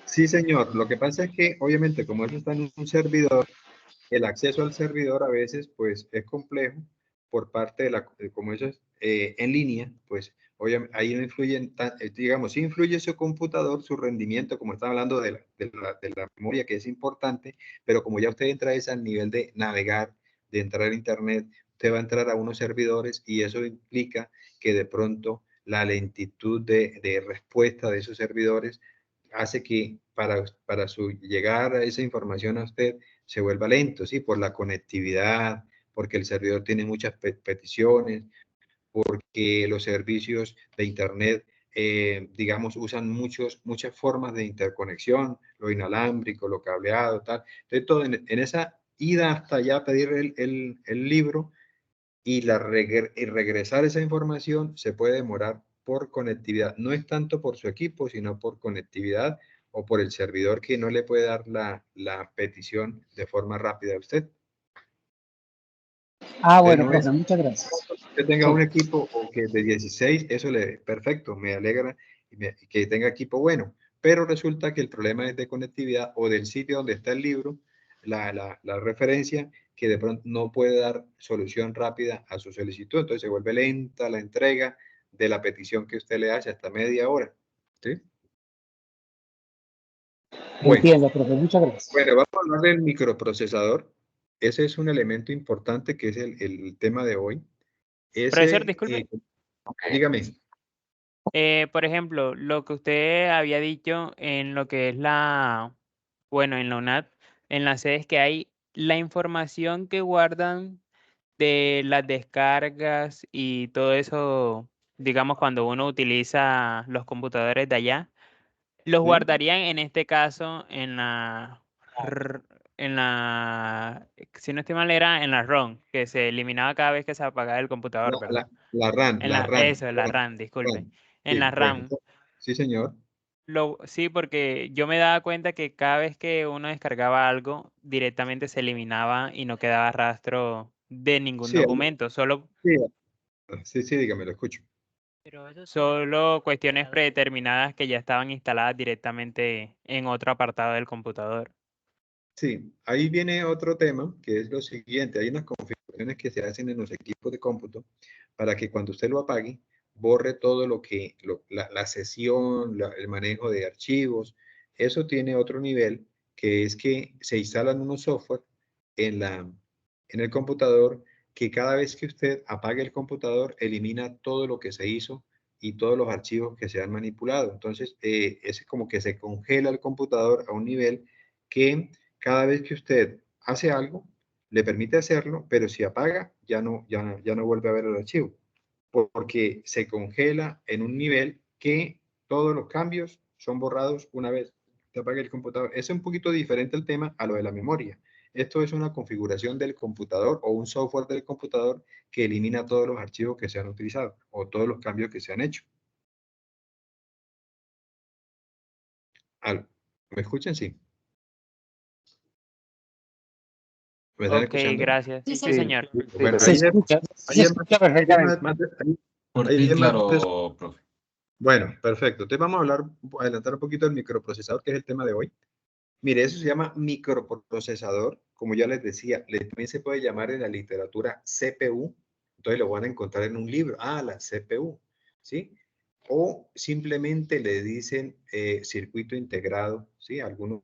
Sí, señor. Lo que pasa es que, obviamente, como eso está en un servidor, el acceso al servidor a veces, pues, es complejo por parte de como eso es en línea, pues, obviamente, ahí no influyen, digamos, sí influye su computador, su rendimiento, como están hablando de la memoria, que es importante, pero como ya usted entra a ese nivel de navegar, de entrar a Internet, usted va a entrar a unos servidores y eso implica que de pronto la lentitud de respuesta de esos servidores hace que para su llegar a esa información a usted se vuelva lento, ¿sí? Por la conectividad, porque el servidor tiene muchas peticiones, porque los servicios de Internet, digamos, usan muchas formas de interconexión, lo inalámbrico, lo cableado, tal. Entonces, todo en esa ida hasta allá a pedir el libro y regresar esa información se puede demorar por conectividad. No es tanto por su equipo, sino por conectividad o por el servidor que no le puede dar la petición de forma rápida a usted. Ah, bueno, profe, muchas gracias. Que tenga un equipo o que de 16, eso perfecto, me alegra y que tenga equipo bueno, pero resulta que el problema es de conectividad o del sitio donde está el libro, la referencia, que de pronto no puede dar solución rápida a su solicitud, entonces se vuelve lenta la entrega de la petición que usted le hace hasta media hora. ¿Sí? Bueno, entiendo, profe, muchas gracias. Bueno, vamos a hablar del microprocesador. Ese es un elemento importante que es el tema de hoy. Profesor, disculpe. Dígame. Por ejemplo, lo que usted había dicho en lo que es en la UNAD, en las sedes que hay, la información que guardan de las descargas y todo eso, digamos, cuando uno utiliza los computadores de allá, los guardarían en este caso en si no estoy mal, era en la ROM, que se eliminaba cada vez que se apagaba el computador, ¿verdad? La RAM. Eso, la RAM, disculpe. En Sí, la RAM. bueno, sí, señor. Sí, porque yo me daba cuenta que cada vez que uno descargaba algo, directamente se eliminaba y no quedaba rastro de ningún documento, solo Sí, dígame, lo escucho. solo cuestiones predeterminadas que ya estaban instaladas directamente en otro apartado del computador. Sí, ahí viene otro tema, que es lo siguiente. Hay unas configuraciones que se hacen en los equipos de cómputo para que cuando usted lo apague, borre todo la sesión, el manejo de archivos. Eso tiene otro nivel, que es que se instalan unos software en el computador que cada vez que usted apague el computador, elimina todo lo que se hizo y todos los archivos que se han manipulado. Entonces, es como que se congela el computador a un nivel que cada vez que usted hace algo, le permite hacerlo, pero si apaga, ya no vuelve a ver el archivo, porque se congela en un nivel que todos los cambios son borrados una vez se apaga el computador. Es un poquito diferente el tema a lo de la memoria. Esto es una configuración del computador o un software del computador que elimina todos los archivos que se han utilizado o todos los cambios que se han hecho. ¿Me escuchan? Sí. ¿Me están escuchando? Gracias. Sí, señor. Bueno, se escucha perfectamente. Corto y claro, profe. Bueno, perfecto. Entonces vamos a adelantar un poquito del microprocesador, que es el tema de hoy. Mire, eso se llama microprocesador, como ya les decía, también se puede llamar en la literatura CPU, entonces lo van a encontrar en un libro, la CPU, ¿sí? O simplemente le dicen circuito integrado, ¿sí? Algunos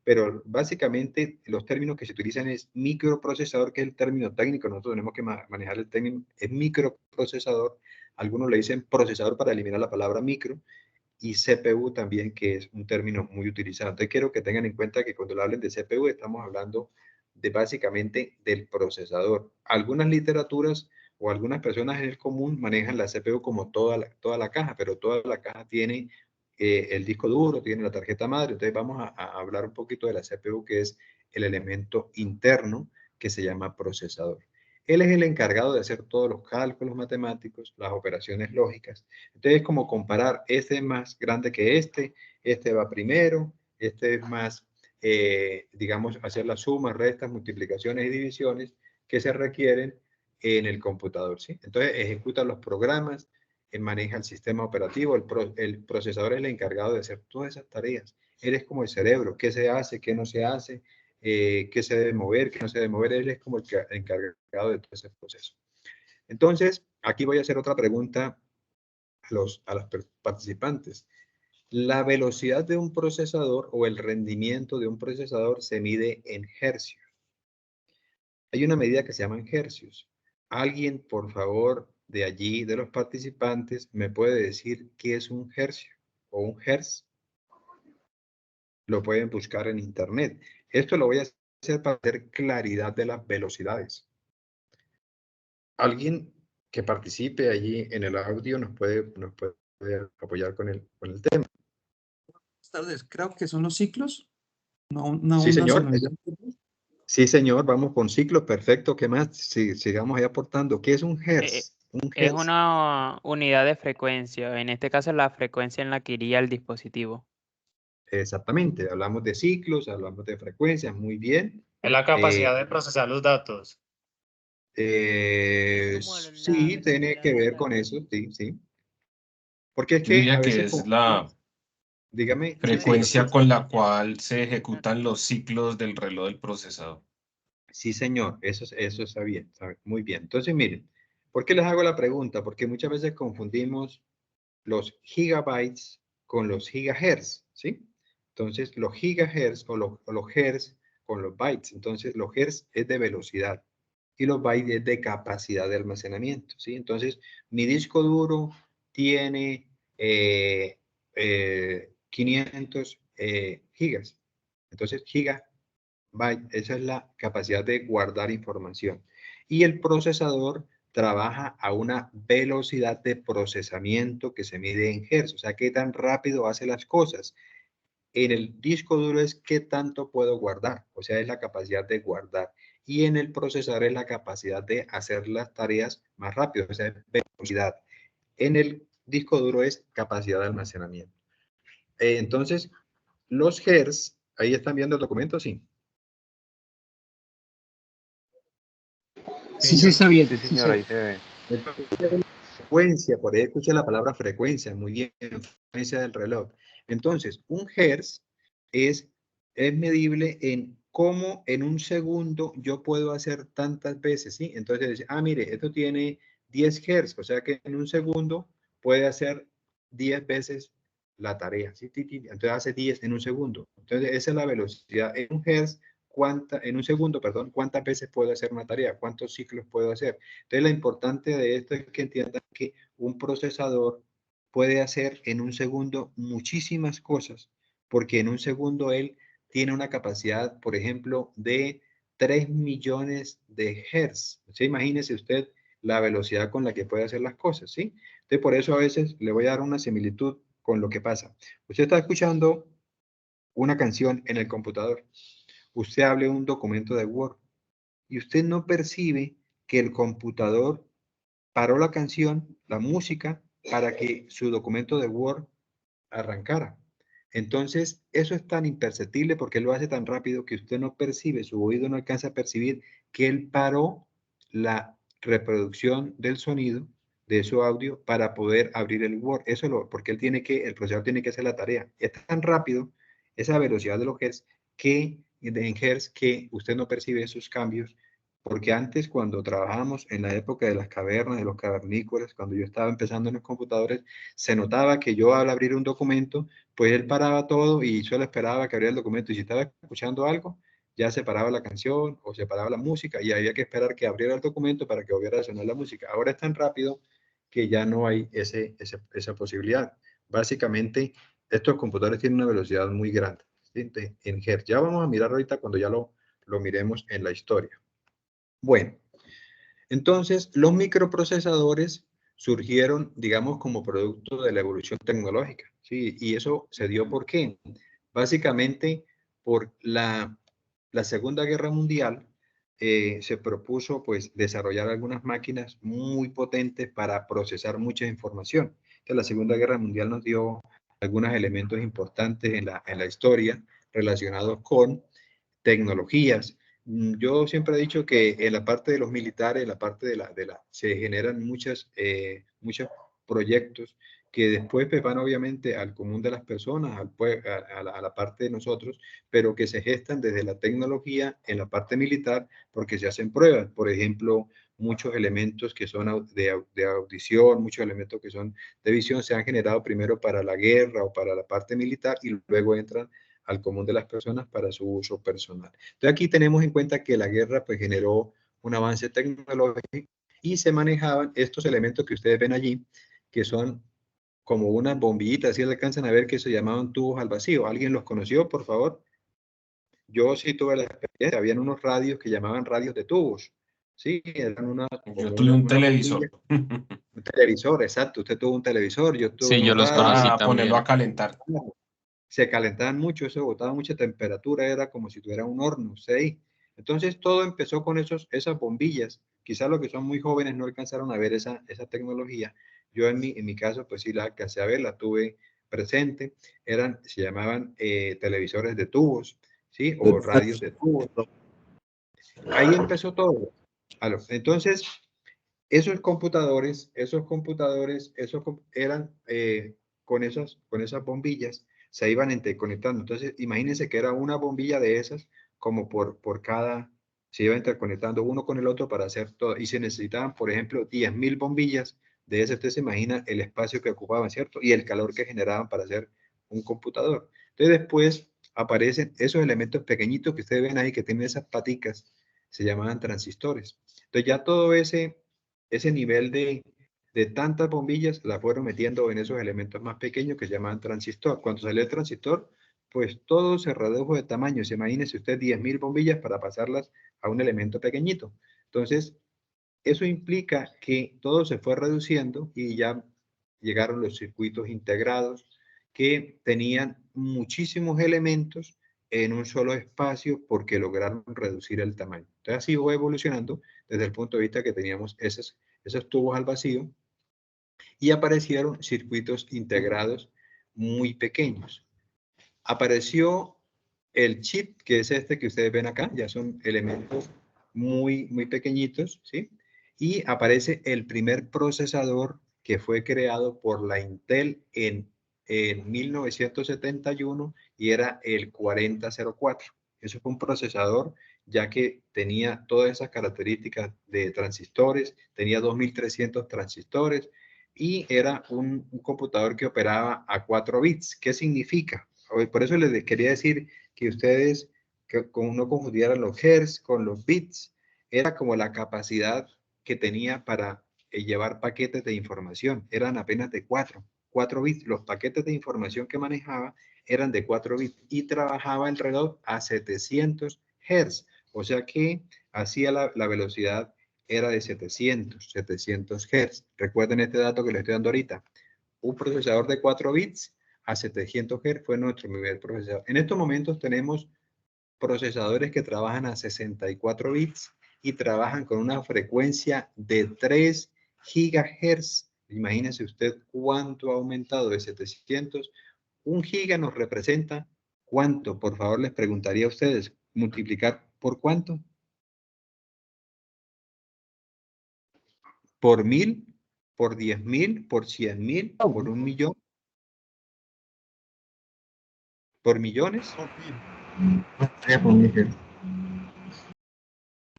pero básicamente los términos que se utilizan es microprocesador, que es el término técnico, nosotros tenemos que manejar el término, es microprocesador, algunos le dicen procesador para eliminar la palabra micro, y CPU también, que es un término muy utilizado. Entonces quiero que tengan en cuenta que cuando hablen de CPU estamos hablando de básicamente del procesador. Algunas literaturas o algunas personas en el común manejan la CPU como toda la caja, pero toda la caja tiene el disco duro, tiene la tarjeta madre. Entonces vamos a hablar un poquito de la CPU, que es el elemento interno que se llama procesador. Él es el encargado de hacer todos los cálculos matemáticos, las operaciones lógicas. Entonces es como comparar, este es más grande que este va primero, este es más, digamos, hacer las sumas, restas, multiplicaciones y divisiones que se requieren en el computador, ¿sí? Entonces ejecuta los programas, maneja el sistema operativo, el procesador es el encargado de hacer todas esas tareas. Él es como el cerebro, qué se hace, qué no se hace, qué se debe mover, qué no se debe mover. Él es como el encargado de todo ese proceso. Entonces, aquí voy a hacer otra pregunta a los participantes. La velocidad de un procesador o el rendimiento de un procesador se mide en hercios. Hay una medida que se llama hercios. Alguien, por favor, de allí, de los participantes, me puede decir qué es un hercio o un hertz. Lo pueden buscar en internet. Esto lo voy a hacer para hacer claridad de las velocidades. Alguien que participe allí en el audio nos puede apoyar con el tema. Buenas tardes, creo que son los ciclos. Sí, señor. Sí, señor, vamos con ciclos, perfecto. ¿Qué más? Sigamos ahí aportando. ¿Qué es un hertz? Es una unidad de frecuencia, en este caso la frecuencia en la que iría el dispositivo. Exactamente, hablamos de ciclos, hablamos de frecuencias, muy bien. Es la capacidad de procesar los datos. Sí, tiene que ver con eso, sí, sí. Porque es Yo que diría a que veces... es la dígame. frecuencia con la cual se ejecutan los ciclos del reloj del procesador. Sí, señor, eso está bien, muy bien. Entonces, miren, ¿por qué les hago la pregunta? Porque muchas veces confundimos los gigabytes con los gigahertz, ¿sí? Entonces, los gigahertz o los hertz con los bytes. Entonces, los hertz es de velocidad y los bytes es de capacidad de almacenamiento, ¿sí? Entonces, mi disco duro tiene 500 gigas. Entonces, gigabyte, esa es la capacidad de guardar información. Y el procesador trabaja a una velocidad de procesamiento que se mide en hertz, o sea, qué tan rápido hace las cosas. En el disco duro es qué tanto puedo guardar, o sea, es la capacidad de guardar. Y en el procesador es la capacidad de hacer las tareas más rápido, o sea, es velocidad. En el disco duro es capacidad de almacenamiento. Entonces, los hertz, ahí están viendo el documento, sí. Sí, está bien. Sí, señor, ahí se ve. Frecuencia, por ahí escuché la palabra frecuencia, muy bien, frecuencia del reloj. Entonces, un hertz es medible en cómo en un segundo yo puedo hacer tantas veces, ¿sí? Entonces, mire, esto tiene 10 hertz, o sea que en un segundo puede hacer 10 veces la tarea, ¿sí? Entonces hace 10 en un segundo. Entonces, esa es la velocidad. En un hertz, en un segundo, perdón, ¿cuántas veces puedo hacer una tarea? ¿Cuántos ciclos puedo hacer? Entonces, lo importante de esto es que entiendan que un procesador puede hacer en un segundo muchísimas cosas, porque en un segundo él tiene una capacidad, por ejemplo, de 3 millones de hertz. ¿Sí? Imagínese usted la velocidad con la que puede hacer las cosas, ¿sí? Entonces, por eso a veces le voy a dar una similitud con lo que pasa. Usted está escuchando una canción en el computador. Usted abre un documento de Word y usted no percibe que el computador paró la canción, la música, para que su documento de Word arrancara. Entonces, eso es tan imperceptible porque lo hace tan rápido que usted no percibe, su oído no alcanza a percibir que él paró la reproducción del sonido de su audio para poder abrir el Word. Porque el procesador tiene que hacer la tarea. Es tan rápido esa velocidad de los hertz en hertz que usted no percibe esos cambios porque antes cuando trabajábamos en la época de las cavernas, de los cavernícolas, cuando yo estaba empezando en los computadores, se notaba que yo al abrir un documento, pues él paraba todo y solo esperaba que abriera el documento, y si estaba escuchando algo, ya se paraba la canción o se paraba la música y había que esperar que abriera el documento para que volviera a sonar la música. Ahora es tan rápido que ya no hay esa posibilidad. Básicamente, estos computadores tienen una velocidad muy grande, ¿sí? En Hertz. Ya vamos a mirar ahorita cuando ya lo miremos en la historia. Bueno, entonces los microprocesadores surgieron, digamos, como producto de la evolución tecnológica, ¿sí? Y eso se dio ¿por qué? Básicamente por la Segunda Guerra Mundial. Se propuso pues desarrollar algunas máquinas muy potentes para procesar mucha información. Que la Segunda Guerra Mundial nos dio algunos elementos importantes en la historia relacionados con tecnologías. Yo siempre he dicho que en la parte de los militares, en la parte se generan muchos proyectos que después pues, van obviamente al común de las personas, a la parte de nosotros, pero que se gestan desde la tecnología en la parte militar porque se hacen pruebas. Por ejemplo, muchos elementos que son de audición, muchos elementos que son de visión se han generado primero para la guerra o para la parte militar y luego entran al común de las personas para su uso personal. Entonces aquí tenemos en cuenta que la guerra pues generó un avance tecnológico y se manejaban estos elementos que ustedes ven allí, que son como unas bombillitas, si alcanzan a ver, que se llamaban tubos al vacío. ¿Alguien los conoció, por favor? Yo sí tuve la experiencia, habían unos radios que llamaban radios de tubos. Sí, eran Yo tuve un televisor. Un televisor, exacto. Usted tuvo un televisor, yo tuve Sí, yo unos los radios. conocí Para ponerlo a también. calentar. Se calentaban mucho, eso botaba mucha temperatura, era como si tuviera un horno, ¿sí? Entonces todo empezó con esas bombillas. Quizás los que son muy jóvenes no alcanzaron a ver esa tecnología. Yo en mi caso, pues sí la alcancé a ver, la tuve presente. Se llamaban televisores de tubos, ¿sí? O radios de tubos. Ahí empezó todo. Entonces, esos computadores eran con esas bombillas, se iban interconectando. Entonces, imagínense que era una bombilla de esas, como por cada, se iba interconectando uno con el otro para hacer todo. Y se necesitaban, por ejemplo, 10.000 bombillas de esas. Usted se imagina el espacio que ocupaban, ¿cierto? Y el calor que generaban para hacer un computador. Entonces, después aparecen esos elementos pequeñitos que ustedes ven ahí, que tienen esas paticas, se llamaban transistores. Entonces, ya todo ese nivel de tantas bombillas la fueron metiendo en esos elementos más pequeños que se llaman transistor. Cuando salió el transistor, pues todo se redujo de tamaño. Se imagínese usted 10.000 bombillas para pasarlas a un elemento pequeñito. Entonces, eso implica que todo se fue reduciendo y ya llegaron los circuitos integrados que tenían muchísimos elementos en un solo espacio porque lograron reducir el tamaño. Entonces así fue evolucionando desde el punto de vista que teníamos esos tubos al vacío y aparecieron circuitos integrados muy pequeños. Apareció el chip, que es este que ustedes ven acá, ya son elementos muy, muy pequeñitos, ¿sí? Y aparece el primer procesador que fue creado por la Intel en 1971 y era el 4004. Eso fue un procesador ya que tenía todas esas características de transistores, tenía 2300 transistores y era un computador que operaba a 4 bits. ¿Qué significa? Por eso les quería decir que ustedes no confundieran los hertz con los bits. Era como la capacidad que tenía para llevar paquetes de información. Eran apenas de 4 bits. Los paquetes de información que manejaba eran de 4 bits y trabajaba el reloj a 700 hertz. O sea que hacía la velocidad era de 700 hertz. Recuerden este dato que les estoy dando ahorita. Un procesador de 4 bits a 700 Hz fue nuestro primer procesador. En estos momentos tenemos procesadores que trabajan a 64 bits y trabajan con una frecuencia de 3 GHz. Imagínense usted cuánto ha aumentado de 700. Un giga nos representa ¿cuánto? Por favor, les preguntaría a ustedes. ¿Multiplicar por cuánto? ¿Por 1000? ¿Por 10.000? ¿Por 100.000? ¿Por 1.000.000? ¿Por millones?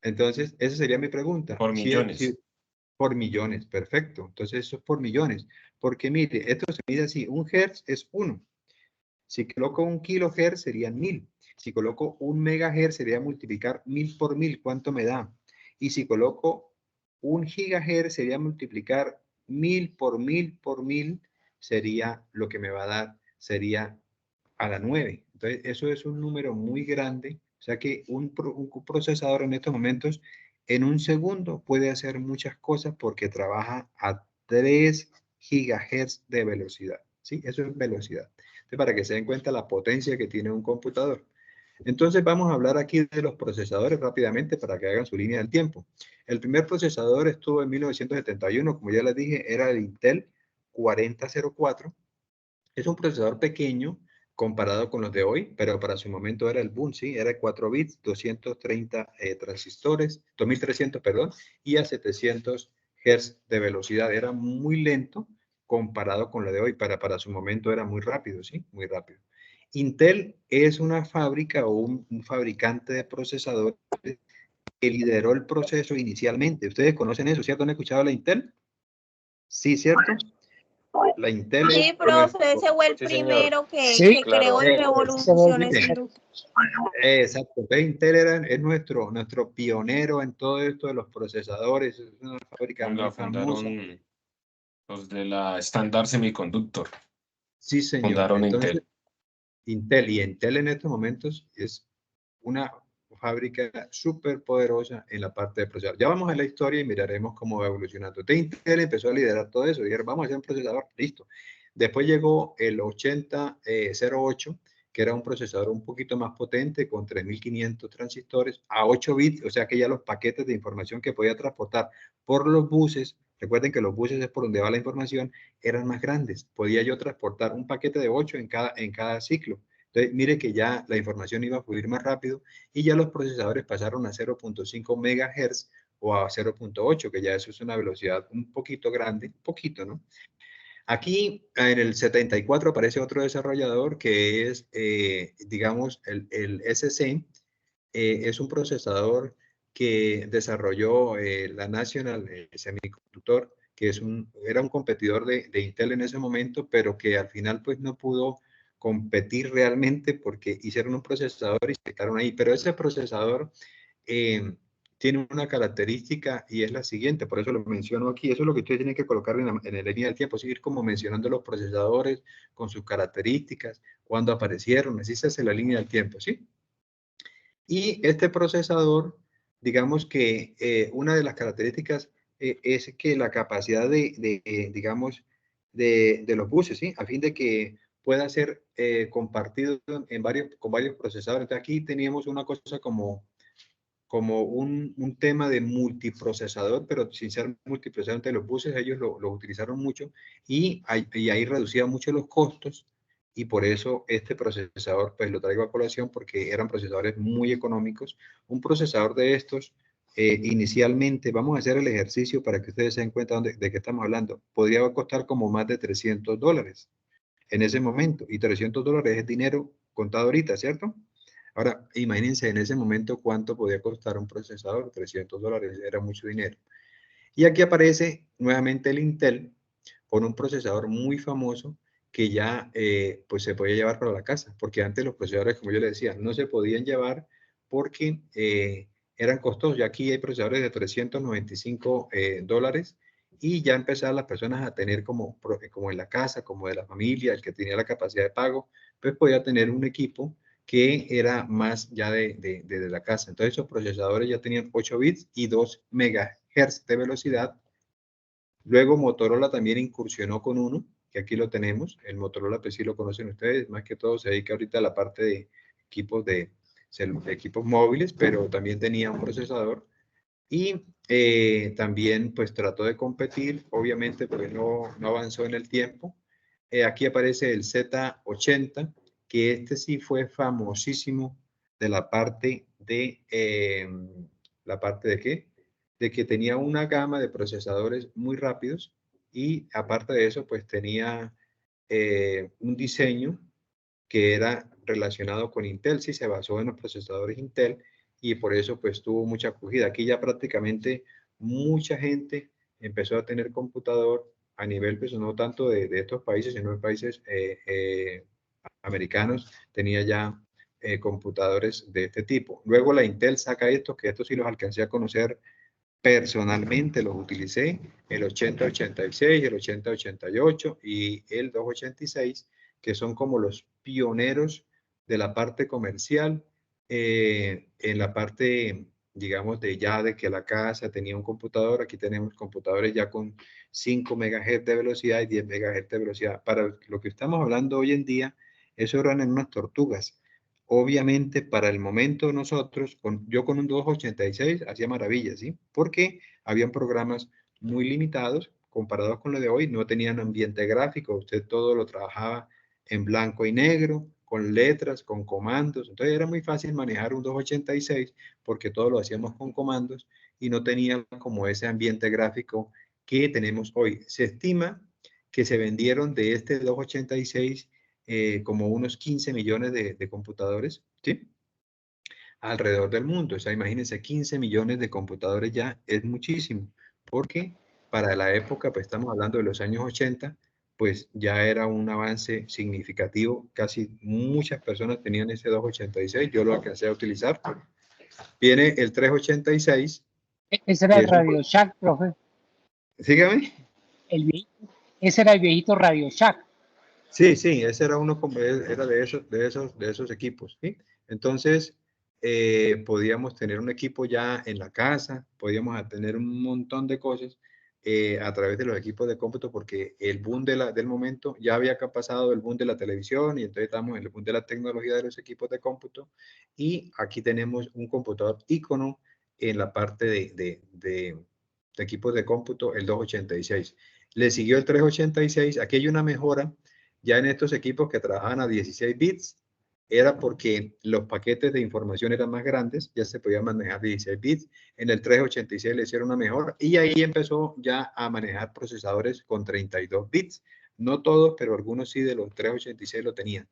Entonces, esa sería mi pregunta. Por millones. Por millones, perfecto. Entonces, eso es por millones. Porque mire, esto se mide así. 1 Hz es 1. Si coloco 1 kHz serían 1000. Si coloco 1 MHz sería multiplicar 1000 por 1000. ¿Cuánto me da? Y si coloco 1 GHz sería multiplicar 1000 por 1000 por 1000. Sería lo que me va a dar, sería a la 9. Entonces, eso es un número muy grande. O sea que un procesador en estos momentos, en un segundo, puede hacer muchas cosas porque trabaja a 3 GHz de velocidad. ¿Sí? Eso es velocidad. Entonces, para que se den cuenta la potencia que tiene un computador. Entonces, vamos a hablar aquí de los procesadores rápidamente para que hagan su línea del tiempo. El primer procesador estuvo en 1971, como ya les dije, era el Intel 4004. Es un procesador pequeño comparado con los de hoy, pero para su momento era el boom, ¿sí? Era 4 bits, 230 transistores, 2300, perdón, y a 700 Hz de velocidad. Era muy lento comparado con lo de hoy, para su momento era muy rápido, ¿sí? Muy rápido. Intel es una fábrica o un fabricante de procesadores que lideró el proceso inicialmente. Ustedes conocen eso, ¿cierto? ¿Han escuchado la Intel? Sí, ¿cierto? La Intel Sí, es profe, ese fue el Sí, señor. primero Sí, que creó revoluciones industriales. Exacto. Intel es nuestro pionero en todo esto de los procesadores. Es una fábrica muy La famosa. fundaron los de la Standard Semiconductor. Sí, señor. Fundaron Entonces, Intel. Y Intel en estos momentos es una fábrica súper poderosa en la parte de procesador. Ya vamos a la historia y miraremos cómo va evolucionando. Intel empezó a liderar todo eso. Dijeron, vamos a hacer un procesador, listo. Después llegó el 8008, que era un procesador un poquito más potente, con 3500 transistores, a 8 bits, o sea que ya los paquetes de información que podía transportar por los buses, recuerden que los buses es por donde va la información, eran más grandes. Podía yo transportar un paquete de 8 en cada ciclo. Entonces, mire que ya la información iba a fluir más rápido y ya los procesadores pasaron a 0.5 MHz o a 0.8, que ya eso es una velocidad un poquito grande, poquito, ¿no? Aquí en el 74 aparece otro desarrollador que es, digamos, el SC. Es un procesador que desarrolló la National Semiconductor, que era un competidor de Intel en ese momento, pero que al final pues no pudo competir realmente porque hicieron un procesador y se quedaron ahí. Pero ese procesador tiene una característica y es la siguiente, por eso lo menciono aquí. Eso es lo que ustedes tienen que colocar en la línea del tiempo, seguir como mencionando los procesadores con sus características, cuándo aparecieron, así se hace la línea del tiempo, ¿sí? Y este procesador, digamos que una de las características es que la capacidad digamos, de los buses, ¿sí? A fin de que pueda ser compartido con varios procesadores. Entonces aquí teníamos una cosa como un tema de multiprocesador, pero sin ser multiprocesador entre los buses, ellos lo utilizaron mucho y ahí reducía mucho los costos y por eso este procesador pues lo traigo a colación porque eran procesadores muy económicos. Un procesador de estos, inicialmente, vamos a hacer el ejercicio para que ustedes se den cuenta de qué estamos hablando, podría costar como más de $300 en ese momento y $300 es dinero contado ahorita, ¿cierto? Ahora, imagínense en ese momento cuánto podía costar un procesador, $300, era mucho dinero. Y aquí aparece nuevamente el Intel con un procesador muy famoso que ya pues se podía llevar para la casa, porque antes los procesadores, como yo les decía, no se podían llevar porque eran costosos. Ya aquí hay procesadores de $395 y ya empezaban las personas a tener como en la casa, como de la familia, el que tenía la capacidad de pago, pues podía tener un equipo que era más ya de la casa. Entonces esos procesadores ya tenían 8 bits y 2 MHz de velocidad. Luego Motorola también incursionó con uno, que aquí lo tenemos. El Motorola, pues sí lo conocen ustedes, más que todo se dedica ahorita a la parte de equipos de equipos móviles, pero también tenía un procesador y también pues trató de competir, obviamente pues no avanzó en el tiempo. Aquí aparece el Z80, que este sí fue famosísimo de la parte ¿la parte de qué? De que tenía una gama de procesadores muy rápidos y aparte de eso pues tenía un diseño que era relacionado con Intel, sí se basó en los procesadores Intel y por eso pues tuvo mucha acogida. Aquí ya prácticamente mucha gente empezó a tener computador a nivel, pues no tanto de estos países, sino de países americanos, tenía ya computadores de este tipo. Luego la Intel saca estos, que estos sí los alcancé a conocer personalmente, los utilicé, el 8086, el 8088 y el 286, que son como los pioneros de la parte comercial, en la parte, digamos, de ya de que la casa tenía un computador. Aquí tenemos computadores ya con 5 MHz de velocidad y 10 MHz de velocidad. Para lo que estamos hablando hoy en día, eso eran en unas tortugas. Obviamente, para el momento nosotros, yo con un 286 hacía maravillas, ¿sí? Porque habían programas muy limitados comparados con lo de hoy, no tenían ambiente gráfico, usted todo lo trabajaba en blanco y negro, con letras, con comandos. Entonces era muy fácil manejar un 286 porque todo lo hacíamos con comandos y no tenía como ese ambiente gráfico que tenemos hoy. Se estima que se vendieron de este 286 como unos 15 millones de computadores, ¿sí? Alrededor del mundo. O sea, imagínense, 15 millones de computadores ya es muchísimo, porque para la época, pues estamos hablando de los años 80, pues ya era un avance significativo. Casi muchas personas tenían ese 286, yo lo alcancé a utilizar. Viene el 386. Ese era el Radio Shack, profe. Sígame. Ese era el viejito Radio Shack. Sí, sí, ese era uno, era de esos equipos, ¿sí? Entonces, podíamos tener un equipo ya en la casa, podíamos tener un montón de cosas a través de los equipos de cómputo, porque el boom del momento ya había pasado el boom de la televisión, y entonces estamos en el boom de la tecnología de los equipos de cómputo, y aquí tenemos un computador ícono en la parte de equipos de cómputo, el 286. Le siguió el 386, aquí hay una mejora. Ya en estos equipos que trabajaban a 16 bits, era porque los paquetes de información eran más grandes, ya se podía manejar 16 bits. En el 386 le hicieron una mejora y ahí empezó ya a manejar procesadores con 32 bits. No todos, pero algunos sí de los 386 lo tenían.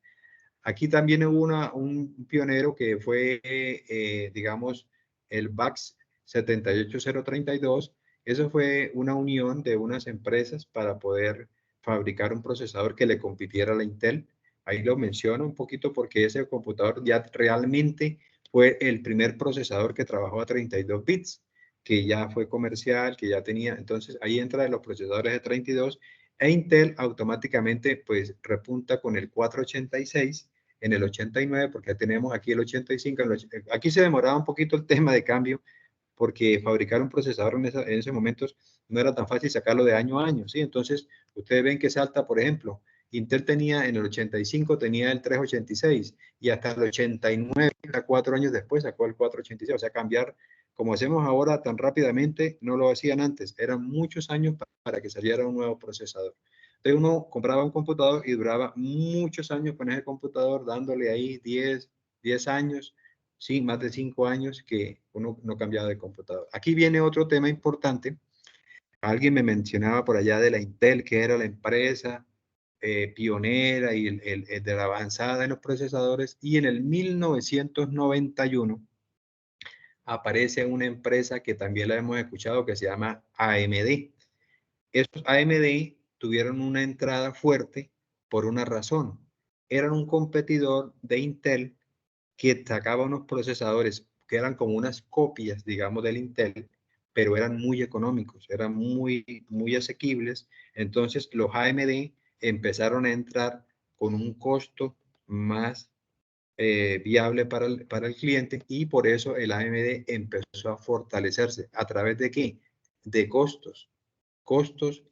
Aquí también hubo un pionero que fue, digamos, el VAX 78032. Eso fue una unión de unas empresas para poder fabricar un procesador que le compitiera a la Intel. Ahí lo menciono un poquito porque ese computador ya realmente fue el primer procesador que trabajó a 32 bits, que ya fue comercial, que ya tenía. Entonces ahí entra de los procesadores de 32 e Intel automáticamente pues repunta con el 486 en el 89, porque tenemos aquí el 85. Aquí se demoraba un poquito el tema de cambio, porque fabricar un procesador en esos momentos no era tan fácil sacarlo de año a año, ¿sí? Entonces, ustedes ven que salta, por ejemplo, Intel tenía en el 85, tenía el 386, y hasta el 89, 4 años después, sacó el 486. O sea, cambiar, como hacemos ahora tan rápidamente, no lo hacían antes. Eran muchos años para que saliera un nuevo procesador. Entonces uno compraba un computador y duraba muchos años con ese computador, dándole ahí 10 años, sí, más de 5 años que uno no cambiaba de computador. Aquí viene otro tema importante. Alguien me mencionaba por allá de la Intel, que era la empresa pionera y de la avanzada en los procesadores, y en el 1991 aparece una empresa que también la hemos escuchado, que se llama AMD. Estos AMD tuvieron una entrada fuerte por una razón. Eran un competidor de Intel que sacaba unos procesadores que eran como unas copias, digamos, del Intel, pero eran muy económicos, eran muy asequibles. Entonces los AMD empezaron a entrar con un costo más viable para el cliente, y por eso el AMD empezó a fortalecerse. ¿A través de qué? De costos,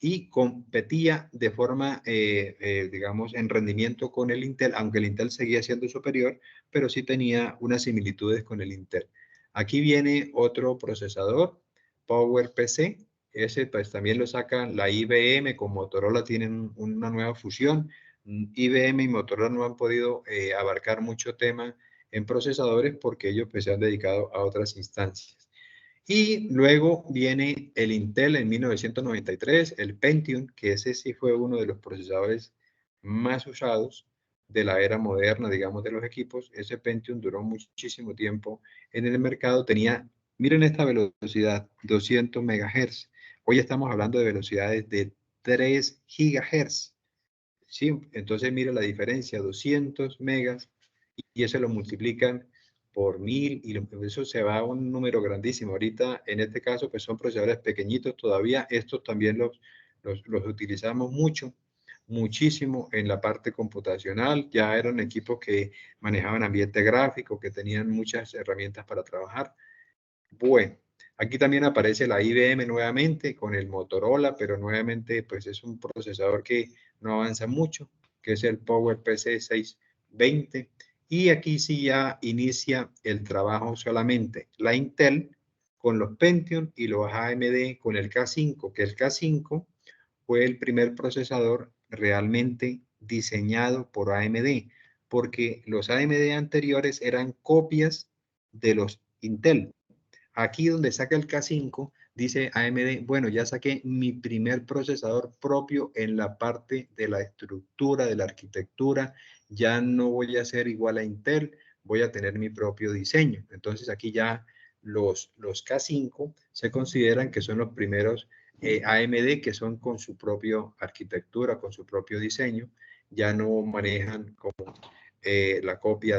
y competía de forma, digamos, en rendimiento con el Intel, aunque el Intel seguía siendo superior, pero sí tenía unas similitudes con el Intel. Aquí viene otro procesador, PowerPC. Ese pues también lo saca la IBM, con Motorola tienen una nueva fusión. IBM y Motorola no han podido abarcar mucho tema en procesadores porque ellos pues, se han dedicado a otras instancias. Y luego viene el Intel en 1993, el Pentium, que ese sí fue uno de los procesadores más usados de la era moderna, digamos, de los equipos. Ese Pentium duró muchísimo tiempo en el mercado. Tenía, miren esta velocidad, 200 MHz. Hoy estamos hablando de velocidades de 3 GHz. ¿Sí? Entonces, mire la diferencia, 200 megas, y eso lo multiplican por 1000, y eso se va a un número grandísimo. Ahorita, en este caso, pues son procesadores pequeñitos todavía. Estos también los utilizamos muchísimo en la parte computacional. Ya eran equipos que manejaban ambiente gráfico, que tenían muchas herramientas para trabajar. Bueno, aquí también aparece la IBM nuevamente con el Motorola, pero nuevamente pues es un procesador que no avanza mucho, que es el PowerPC 620. Y aquí sí ya inicia el trabajo solamente la Intel con los Pentium y los AMD con el K5, que el K5 fue el primer procesador realmente diseñado por AMD, porque los AMD anteriores eran copias de los Intel. Aquí donde saca el K5, dice AMD, bueno, ya saqué mi primer procesador propio en la parte de la estructura, de la arquitectura, ya no voy a ser igual a Intel, voy a tener mi propio diseño. Entonces aquí ya los K5 se consideran que son los primeros AMD que son con su propia arquitectura, con su propio diseño, ya no manejan como la copia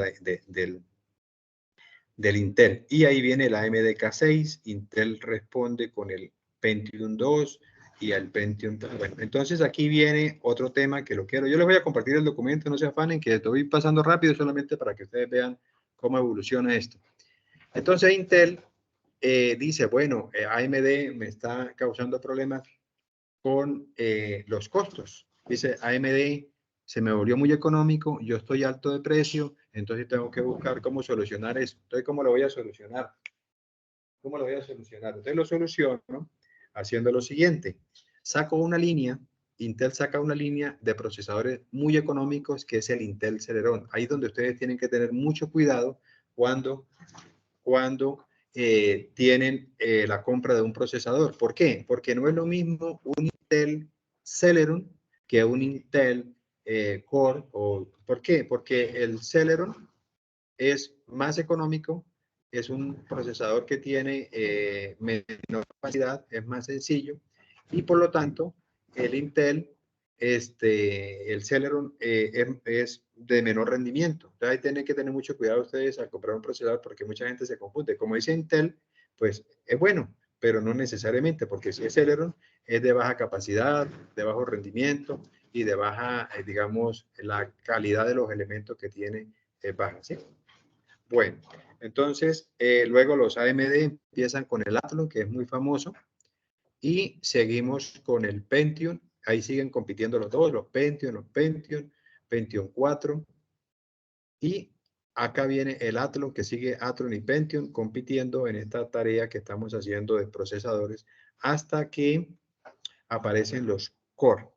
del Intel. Y ahí viene el AMD K6, Intel responde con el Pentium 2 y el Pentium 3. Bueno, entonces aquí viene otro tema que lo quiero. Yo les voy a compartir el documento, no se afanen, que estoy pasando rápido solamente para que ustedes vean cómo evoluciona esto. Entonces Intel dice, bueno, AMD me está causando problemas con los costos. Dice, AMD se me volvió muy económico, yo estoy alto de precio, entonces tengo que buscar cómo solucionar eso. Entonces, ¿cómo lo voy a solucionar? ¿Cómo lo voy a solucionar? Entonces lo soluciono haciendo lo siguiente. Saco una línea, Intel saca una línea de procesadores muy económicos que es el Intel Celeron. Ahí es donde ustedes tienen que tener mucho cuidado cuando tienen la compra de un procesador. ¿Por qué? Porque no es lo mismo un Intel Celeron que un Intel Core. ¿Por qué? Porque el Celeron es más económico, es un procesador que tiene menor capacidad, es más sencillo, y por lo tanto el Intel, el Celeron es de menor rendimiento. Entonces ahí tienen que tener mucho cuidado ustedes al comprar un procesador porque mucha gente se confunde. Como dice Intel, pues es bueno, pero no necesariamente, porque si es Celeron es de baja capacidad, de bajo rendimiento y de baja, digamos, la calidad de los elementos que tiene es baja, ¿sí? Bueno, entonces luego los AMD empiezan con el Athlon, que es muy famoso, y seguimos con el Pentium. Ahí siguen compitiendo los dos, los Pentium, Pentium 4. Y acá viene el Athlon, que sigue Athlon y Pentium compitiendo en esta tarea que estamos haciendo de procesadores, hasta que aparecen los Core,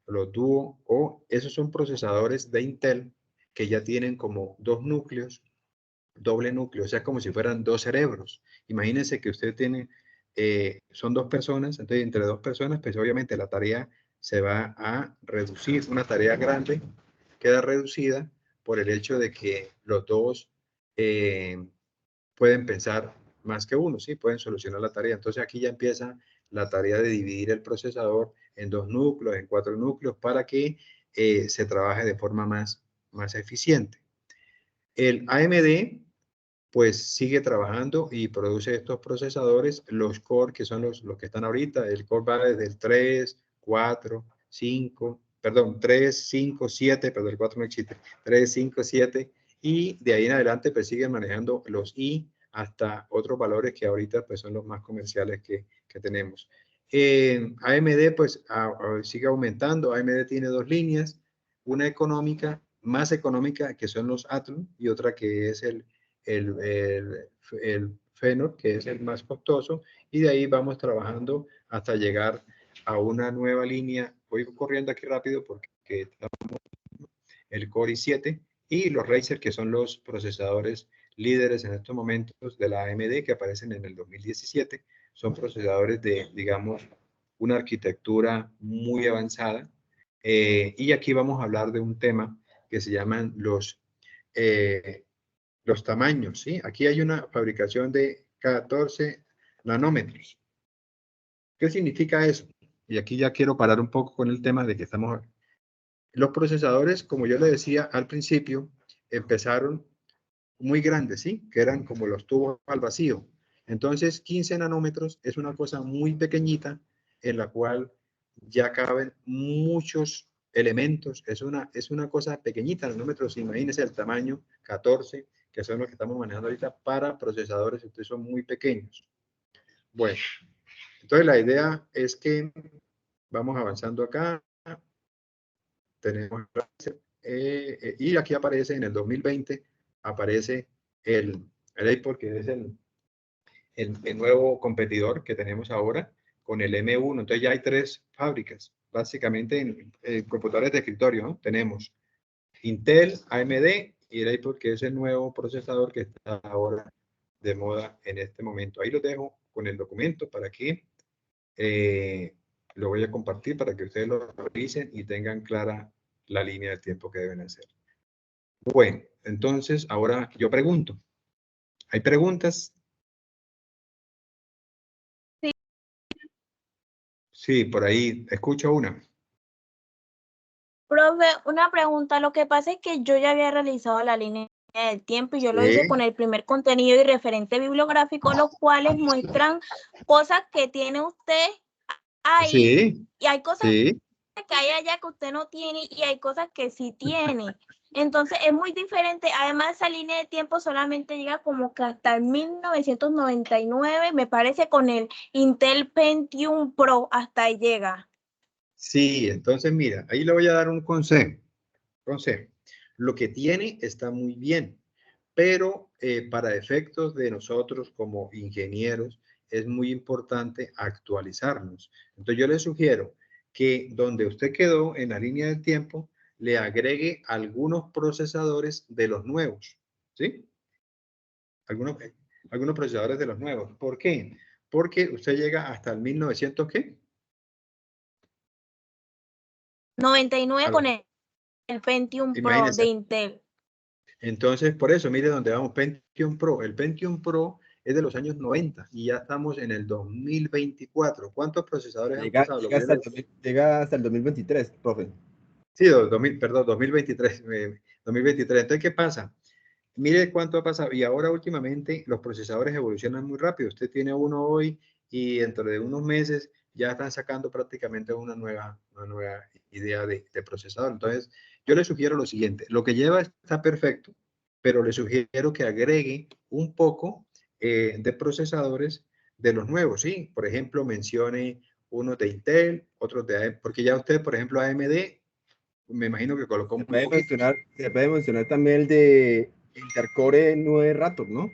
los Duo, o esos son procesadores de Intel que ya tienen como dos núcleos, doble núcleo, o sea, como si fueran dos cerebros. Imagínense que usted tiene, son dos personas, entonces entre dos personas, pues obviamente la tarea se va a reducir, una tarea grande queda reducida por el hecho de que los dos pueden pensar más que uno, ¿sí? Pueden solucionar la tarea. Entonces aquí ya empieza la tarea de dividir el procesador en dos núcleos, en cuatro núcleos, para que se trabaje de forma más eficiente. El AMD pues sigue trabajando y produce estos procesadores, los Core, que son los que están ahorita. El Core va desde el 3, 4, 5, perdón, 3, 5, 7, perdón, el 4 no existe, 3, 5, 7, y de ahí en adelante pues siguen manejando los I hasta otros valores que ahorita pues son los más comerciales que tenemos. AMD pues sigue aumentando. AMD tiene dos líneas, una económica, más económica, que son los Athlon, y otra que es el Phenol, que es el más costoso, y de ahí vamos trabajando hasta llegar a una nueva línea. Voy corriendo aquí rápido porque estamos el Core i7 y los Razer, que son los procesadores líderes en estos momentos de la AMD, que aparecen en el 2017. Son procesadores de, digamos, una arquitectura muy avanzada. Y aquí vamos a hablar de un tema que se llaman los tamaños, ¿sí? Aquí hay una fabricación de 14 nanómetros. ¿Qué significa eso? Y aquí ya quiero parar un poco con el tema de que estamos... Los procesadores, como yo le decía al principio, empezaron muy grandes, ¿sí? Que eran como los tubos al vacío. Entonces, 15 nanómetros es una cosa muy pequeñita en la cual ya caben muchos elementos. Es una cosa pequeñita, nanómetros. Imagínense el tamaño 14, que son los que estamos manejando ahorita para procesadores, entonces son muy pequeños. Bueno, entonces la idea es que vamos avanzando acá. Tenemos y aquí aparece en el 2020, aparece el Apple, que es el nuevo competidor que tenemos ahora con el M1. Entonces ya hay 3 fábricas, básicamente en computadores de escritorio, ¿no? Tenemos Intel, AMD y el Apple, que es el nuevo procesador que está ahora de moda en este momento. Ahí lo dejo con el documento para que lo voy a compartir para que ustedes lo revisen y tengan clara la línea de tiempo que deben hacer. Bueno, entonces ahora yo pregunto. ¿Hay preguntas? Sí. Sí, por ahí escucho una. Profe, una pregunta. Lo que pasa es que yo ya había realizado la línea del tiempo y yo lo hice con el primer contenido y referente bibliográfico, los cuales muestran cosas que tiene usted ahí Sí, y hay cosas sí. que hay allá que usted no tiene y hay cosas que sí tiene. Entonces es muy diferente. Además, esa línea de tiempo solamente llega como que hasta el 1999, me parece, con el Intel Pentium Pro, hasta ahí llega. Sí, entonces mira, ahí le voy a dar un consejo. Lo que tiene está muy bien, pero para efectos de nosotros como ingenieros es muy importante actualizarnos. Entonces yo le sugiero que donde usted quedó en la línea del tiempo, le agregue algunos procesadores de los nuevos, ¿sí? Algunos procesadores de los nuevos. ¿Por qué? Porque usted llega hasta el 1900, ¿qué? 99 con el Pentium Pro Imagínense. de Intel. Entonces, por eso, mire dónde vamos, Pentium Pro. El Pentium Pro es de los años 90 y ya estamos en el 2024. ¿Cuántos procesadores han pasado? Llega hasta el 2023, profe. Sí, 2023. 2023. Entonces, ¿qué pasa? Mire cuánto ha pasado. Y ahora últimamente los procesadores evolucionan muy rápido. Usted tiene uno hoy y dentro de unos meses ya están sacando prácticamente una nueva idea de procesador. Entonces, yo le sugiero lo siguiente. Lo que lleva está perfecto, pero le sugiero que agregue un poco de procesadores de los nuevos, ¿sí? Por ejemplo, mencione unos de Intel, otros de AMD, porque ya usted, por ejemplo, AMD, me imagino que colocó un poquito. Se puede mencionar también el de Intercore 9 Raptor, ¿no?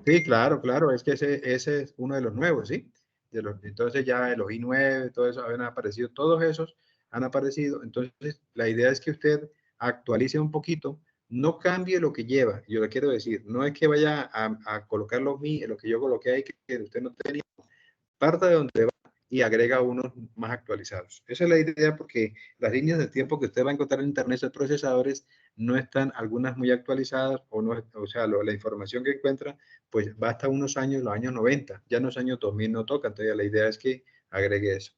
Sí, claro, es que ese es uno de los nuevos, ¿sí? Entonces ya los i9, todo eso habían aparecido, todos esos han aparecido. Entonces, la idea es que usted actualice un poquito, no cambie lo que lleva. Yo le quiero decir, no es que vaya a colocar lo que yo coloqué ahí, que usted no tenía. Parta de donde va y agrega unos más actualizados. Esa es la idea, porque las líneas de tiempo que usted va a encontrar en Internet de procesadores no están algunas muy actualizadas, o sea, la información que encuentra pues va hasta unos años, los años 90, ya en los años 2000 no toca, entonces la idea es que agregue eso.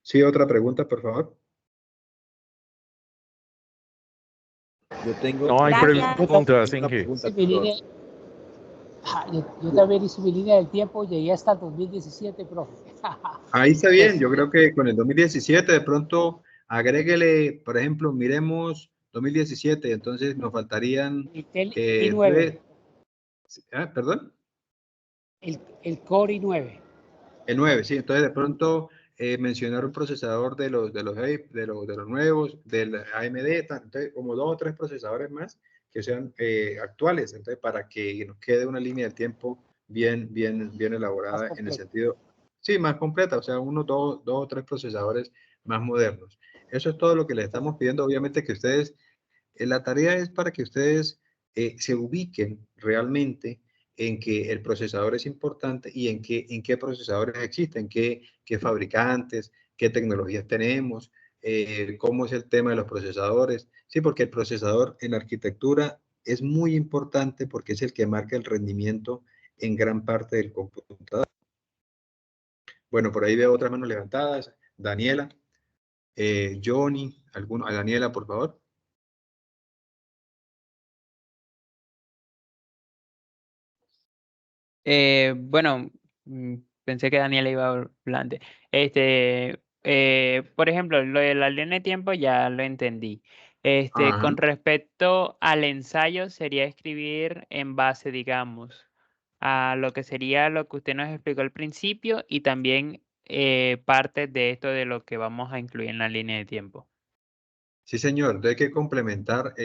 Sí, otra pregunta, por favor. Yo tengo... No hay preguntas, Inge. Yo también hice mi línea del tiempo, llegué hasta el 2017, profe. Ahí está bien, yo creo que con el 2017 de pronto agréguele, por ejemplo, miremos 2017, entonces nos faltarían Intel i9. ¿Perdón? El Core i9. El 9, sí, entonces de pronto mencionar un procesador de los nuevos, del AMD, entonces como 2 o 3 procesadores más que sean actuales, entonces para que nos quede una línea de tiempo bien elaborada en el sentido, sí, más completa, o sea, 1, 2 o 3 procesadores más modernos. Eso es todo lo que les estamos pidiendo, obviamente que ustedes, la tarea es para que ustedes se ubiquen realmente en que el procesador es importante y en qué procesadores existen, qué fabricantes, qué tecnologías tenemos, cómo es el tema de los procesadores. Sí, porque el procesador en arquitectura es muy importante porque es el que marca el rendimiento en gran parte del computador. Bueno, por ahí veo otras manos levantadas. Daniela, Johnny, a Daniela, por favor. Bueno, pensé que Daniela iba a hablar antes. Por ejemplo, lo de la línea de tiempo ya lo entendí. Ajá. Con respecto al ensayo, sería escribir en base, digamos, a lo que sería lo que usted nos explicó al principio y también parte de esto de lo que vamos a incluir en la línea de tiempo. Sí, señor. Hay que complementar,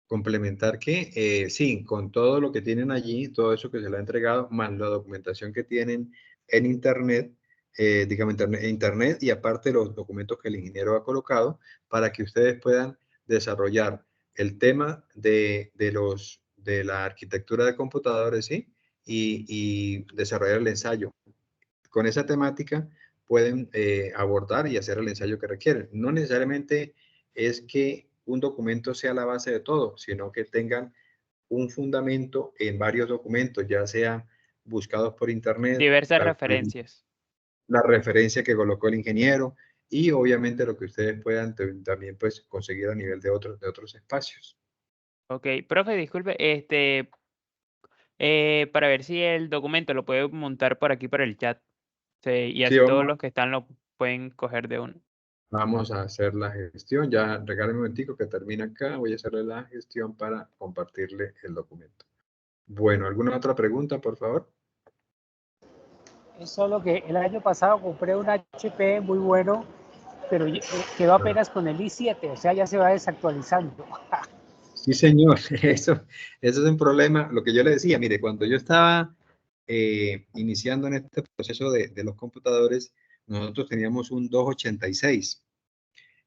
complementar que, sí, con todo lo que tienen allí, todo eso que se le ha entregado, más la documentación que tienen en Internet, digamos, Internet y aparte los documentos que el ingeniero ha colocado para que ustedes puedan desarrollar el tema de la arquitectura de computadores, ¿sí? Y desarrollar el ensayo. Con esa temática pueden abordar y hacer el ensayo que requieren. No necesariamente es que un documento sea la base de todo, sino que tengan un fundamento en varios documentos, ya sea buscados por internet, Diversas referencias. la referencia que colocó el ingeniero y obviamente lo que ustedes puedan también pues conseguir a nivel de otros espacios. Ok, profe, disculpe, para ver si el documento lo puede montar por aquí por el chat. Sí, y Sí, así todos los que están lo pueden coger de uno. vamos a hacer la gestión. Ya regálame un momentico que termina acá. Voy a hacerle la gestión para compartirle el documento. Bueno, ¿alguna otra pregunta, por favor? Es solo que el año pasado compré un HP muy bueno, pero quedó apenas con el i7, o sea, ya se va desactualizando. Sí, señor. Eso es un problema. Lo que yo le decía, mire, cuando yo estaba iniciando en este proceso de los computadores, nosotros teníamos un 286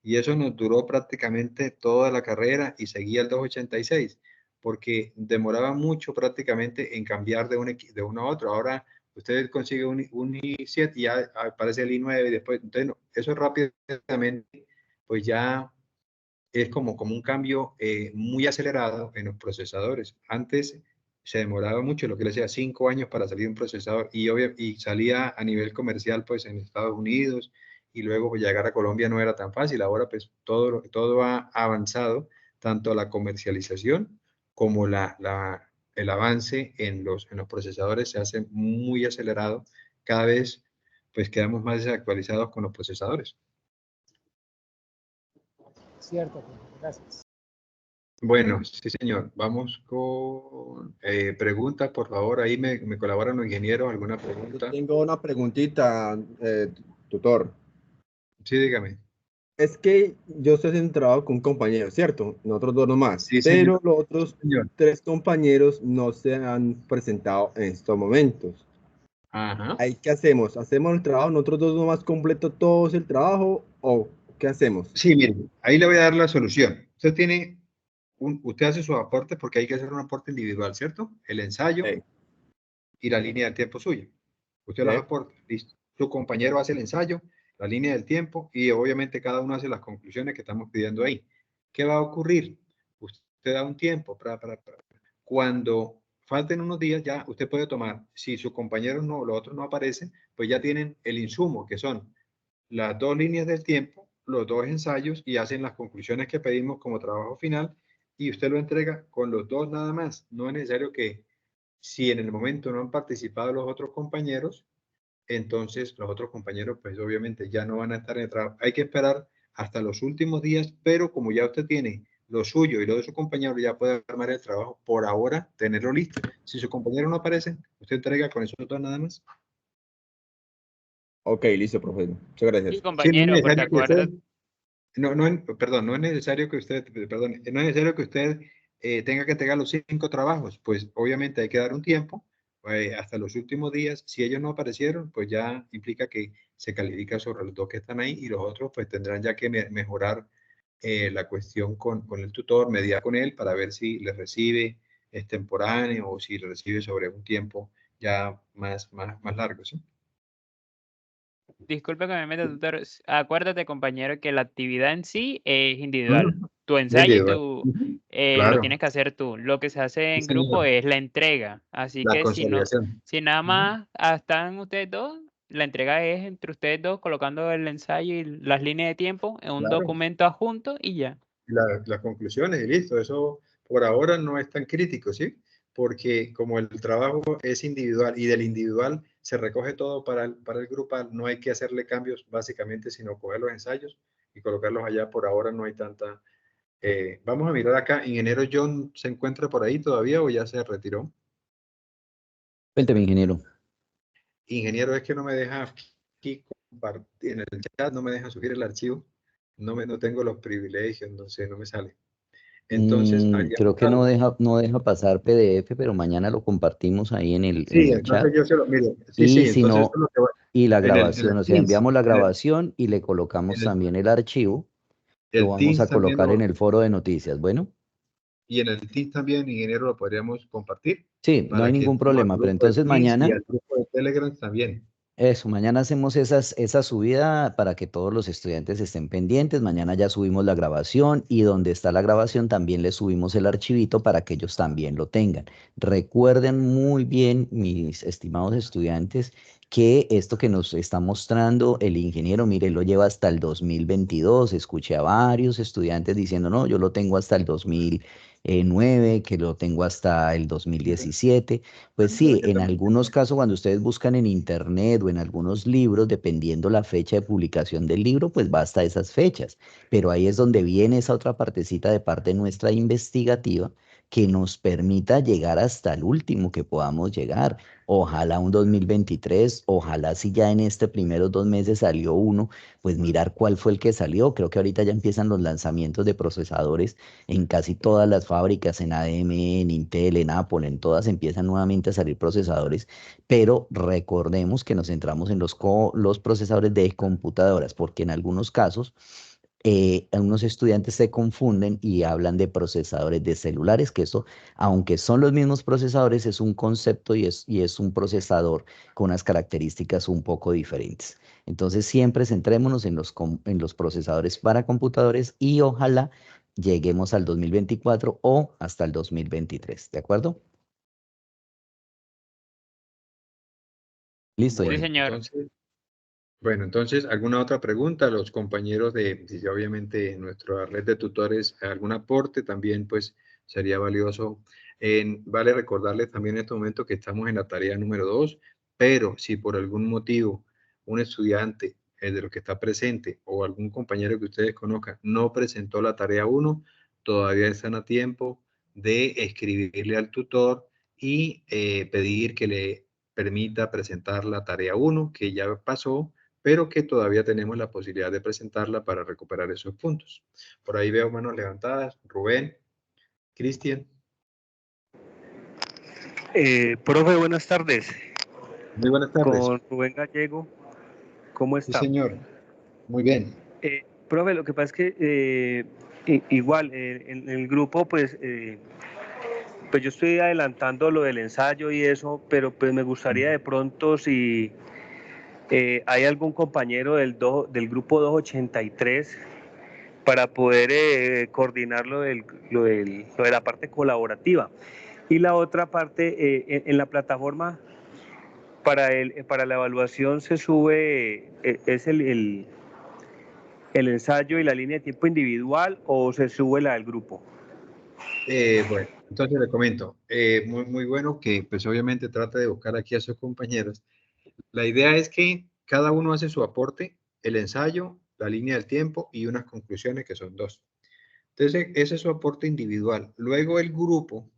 y eso nos duró prácticamente toda la carrera y seguía el 286 porque demoraba mucho prácticamente en cambiar de uno a otro. Ahora usted consigue un i7 y ya aparece el i9 y después, entonces, eso rápidamente, pues ya es como un cambio muy acelerado en los procesadores. Antes se demoraba mucho, lo que le decía, 5 años para salir un procesador y salía a nivel comercial pues en Estados Unidos y luego pues, llegar a Colombia no era tan fácil. Ahora pues todo ha avanzado, tanto la comercialización como el avance en los procesadores se hace muy acelerado. Cada vez pues quedamos más desactualizados con los procesadores. Cierto, gracias. Bueno, sí, señor. Vamos con preguntas, por favor. Ahí me colaboran los ingenieros. ¿Alguna pregunta? Tengo una preguntita, tutor. Sí, dígame. Es que yo estoy haciendo trabajo con un compañero, ¿cierto? Nosotros dos nomás. Sí, Pero señor. los otros Señor. 3 compañeros no se han presentado en estos momentos. Ajá. ¿Ahí qué hacemos? ¿Hacemos el trabajo? ¿Nosotros dos nomás completo todos el trabajo? ¿O qué hacemos? Sí, mire, ahí le voy a dar la solución. Usted hace sus aportes porque hay que hacer un aporte individual, ¿cierto? El ensayo y la línea de tiempo suya. Usted los aporta, listo. Su compañero hace el ensayo, la línea del tiempo y obviamente cada uno hace las conclusiones que estamos pidiendo ahí. ¿Qué va a ocurrir? Usted da un tiempo. Cuando falten unos días ya usted puede tomar, si sus compañeros no, los otros no aparecen, pues ya tienen el insumo, que son las 2 líneas del tiempo, los 2 ensayos y hacen las conclusiones que pedimos como trabajo final y usted lo entrega con los 2 nada más. No es necesario que si en el momento no han participado los otros compañeros, entonces los otros compañeros pues obviamente ya no van a estar en el trabajo. Hay que esperar hasta los últimos días, pero como ya usted tiene lo suyo y lo de su compañero, ya puede armar el trabajo por ahora, tenerlo listo. Si su compañero no aparece, usted entrega con esos 2 nada más. Ok, listo, profe. Muchas gracias. Sí, compañero, porque acuérdate. Perdón, no es necesario que usted tenga que entregar los 5 trabajos, pues obviamente hay que dar un tiempo hasta los últimos días. Si ellos no aparecieron, pues ya implica que se califica sobre los 2 que están ahí y los otros pues tendrán ya que mejorar la cuestión con el tutor, mediar con él para ver si le recibe extemporáneo o si le recibe sobre un tiempo ya más largo, ¿sí? disculpe que me meta, tutor. Acuérdate, compañero, que la actividad en sí es individual. Tu ensayo Individual. lo Claro, tienes que hacer tú. Lo que se hace sí, en grupo señor. es la entrega. Así La que consolidación. si nada más están ustedes dos, la entrega es entre ustedes dos colocando el ensayo y las líneas de tiempo en un Claro. documento adjunto y ya. Las conclusiones y listo. Eso por ahora no es tan crítico, ¿sí? Porque como el trabajo es individual y del individual se recoge todo para el grupal, no hay que hacerle cambios básicamente, sino coger los ensayos y colocarlos allá. Por ahora no hay tanta... vamos a mirar acá, ¿ingeniero John se encuentra por ahí todavía o ya se retiró? Cuénteme, ingeniero. Ingeniero, es que no me deja aquí compartir en el chat, no me deja subir el archivo, no tengo los privilegios, entonces no me sale. Entonces, Creo haríamos que algo. no deja pasar PDF, pero mañana lo compartimos ahí en en Sí, el chat. entonces yo se lo miro. Sí, Y si entonces eso no, es lo que va y la en grabación, el o sea, Teams, enviamos la grabación y le colocamos en el, también el archivo, lo el vamos a Teams también colocar en el foro de noticias. Bueno, y en el Teams también, ingeniero, lo podríamos compartir sí, no hay para que ningún entremos al problema, pero grupo de entonces Teams y mañana, al grupo de Telegram también. eso, mañana hacemos esa subida para que todos los estudiantes estén pendientes. Mañana ya subimos la grabación y donde está la grabación también le subimos el archivito para que ellos también lo tengan. Recuerden muy bien, mis estimados estudiantes, que esto que nos está mostrando el ingeniero, mire, lo lleva hasta el 2022. Escuché a varios estudiantes diciendo, no, yo lo tengo hasta el 2009, que lo tengo hasta el 2017. Pues sí, en algunos casos cuando ustedes buscan en internet o en algunos libros, dependiendo la fecha de publicación del libro, pues va hasta esas fechas. Pero ahí es donde viene esa otra partecita de parte nuestra investigativa que nos permita llegar hasta el último que podamos llegar. Ojalá un 2023, ojalá si ya en este primeros 2 meses salió uno, pues mirar cuál fue el que salió. Creo que ahorita ya empiezan los lanzamientos de procesadores en casi todas las fábricas, en AMD, en Intel, en Apple, en todas empiezan nuevamente a salir procesadores, pero recordemos que nos centramos en los procesadores de computadoras, porque en algunos casos algunos estudiantes se confunden y hablan de procesadores de celulares, que eso, aunque son los mismos procesadores, es un concepto y es un procesador con unas características un poco diferentes. Entonces, siempre centrémonos en en los procesadores para computadores y ojalá lleguemos al 2024 o hasta el 2023, ¿de acuerdo? Listo, Sí, Bueno, Jenny. señor. entonces, ¿alguna otra pregunta? Los compañeros si obviamente en nuestra red de tutores, algún aporte también, pues sería valioso. Vale recordarles también en este momento que estamos en la tarea número 2, pero si por algún motivo un estudiante de los que está presente o algún compañero que ustedes conozcan no presentó la tarea 1, todavía están a tiempo de escribirle al tutor y pedir que le permita presentar la tarea 1, que ya pasó, pero que todavía tenemos la posibilidad de presentarla para recuperar esos puntos. Por ahí veo manos levantadas. Rubén, Cristian. Profe, buenas tardes. Muy buenas tardes. Con Rubén Gallego, ¿cómo Sí, está? señor. Muy bien. Profe, lo que pasa es que igual en el grupo, pues yo estoy adelantando lo del ensayo y eso, pero pues me gustaría de pronto si hay algún compañero del grupo 283 para poder coordinar lo de la parte colaborativa. Y la otra parte, en la plataforma, para la evaluación se sube, es el ensayo y la línea de tiempo individual o se sube la del grupo. Bueno, entonces le comento. Muy bueno que pues obviamente trata de buscar aquí a sus compañeros. La idea es que cada uno hace su aporte, el ensayo, la línea del tiempo y unas conclusiones que son 2. Entonces, ese es su aporte individual. Luego el grupo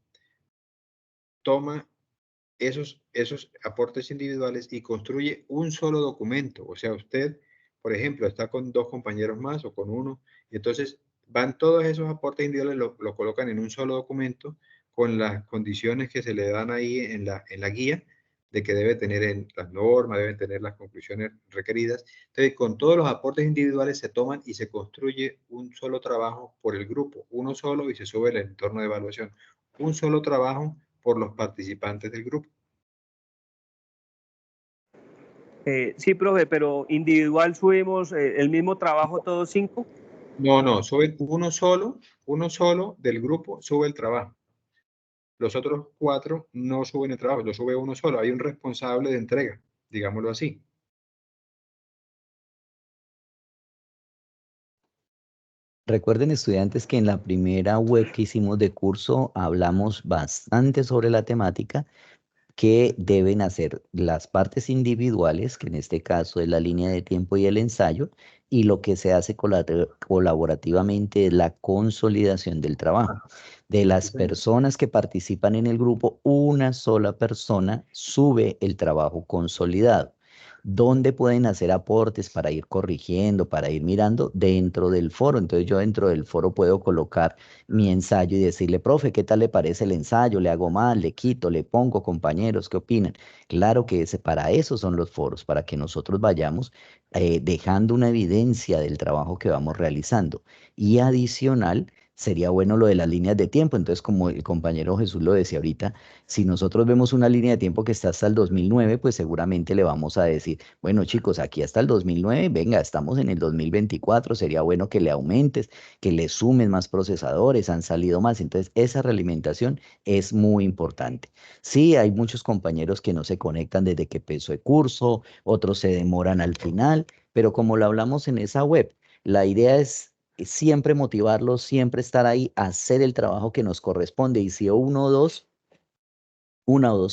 toma esos aportes individuales y construye un solo documento. O sea, usted, por ejemplo, está con 2 compañeros más o con uno, y entonces van todos esos aportes individuales, lo colocan en un solo documento con las condiciones que se le dan ahí en la guía de que debe tener las normas, deben tener las conclusiones requeridas. Entonces, con todos los aportes individuales se toman y se construye un solo trabajo por el grupo, uno solo, y se sube el entorno de evaluación. Un solo trabajo por los participantes del grupo. Sí, profe, pero individual subimos el mismo trabajo todos 5. No, sube uno solo del grupo sube el trabajo. Los otros 4 no suben el trabajo, lo sube uno solo. Hay un responsable de entrega, digámoslo así. Recuerden, estudiantes, que en la primera web que hicimos de curso hablamos bastante sobre la temática que deben hacer las partes individuales, que en este caso es la línea de tiempo y el ensayo, y lo que se hace colaborativamente es la consolidación del trabajo. De las personas que participan en el grupo, una sola persona sube el trabajo consolidado. ¿Dónde pueden hacer aportes para ir corrigiendo, para ir mirando? Dentro del foro. Entonces yo dentro del foro puedo colocar mi ensayo y decirle, profe, ¿qué tal le parece el ensayo? ¿Le hago mal? ¿Le quito? ¿Le pongo? Compañeros, ¿qué opinan? Claro que para eso son los foros, para que nosotros vayamos dejando una evidencia del trabajo que vamos realizando. Y adicional, sería bueno lo de las líneas de tiempo. Entonces, como el compañero Jesús lo decía ahorita, si nosotros vemos una línea de tiempo que está hasta el 2009, pues seguramente le vamos a decir, bueno, chicos, aquí hasta el 2009, venga, estamos en el 2024, sería bueno que le aumentes, que le sumen más procesadores, han salido más. Entonces, esa realimentación es muy importante. Sí, hay muchos compañeros que no se conectan desde que empezó el curso, otros se demoran al final, pero como lo hablamos en esa web, la idea es siempre motivarlos, siempre estar ahí, hacer el trabajo que nos corresponde. Y si una o dos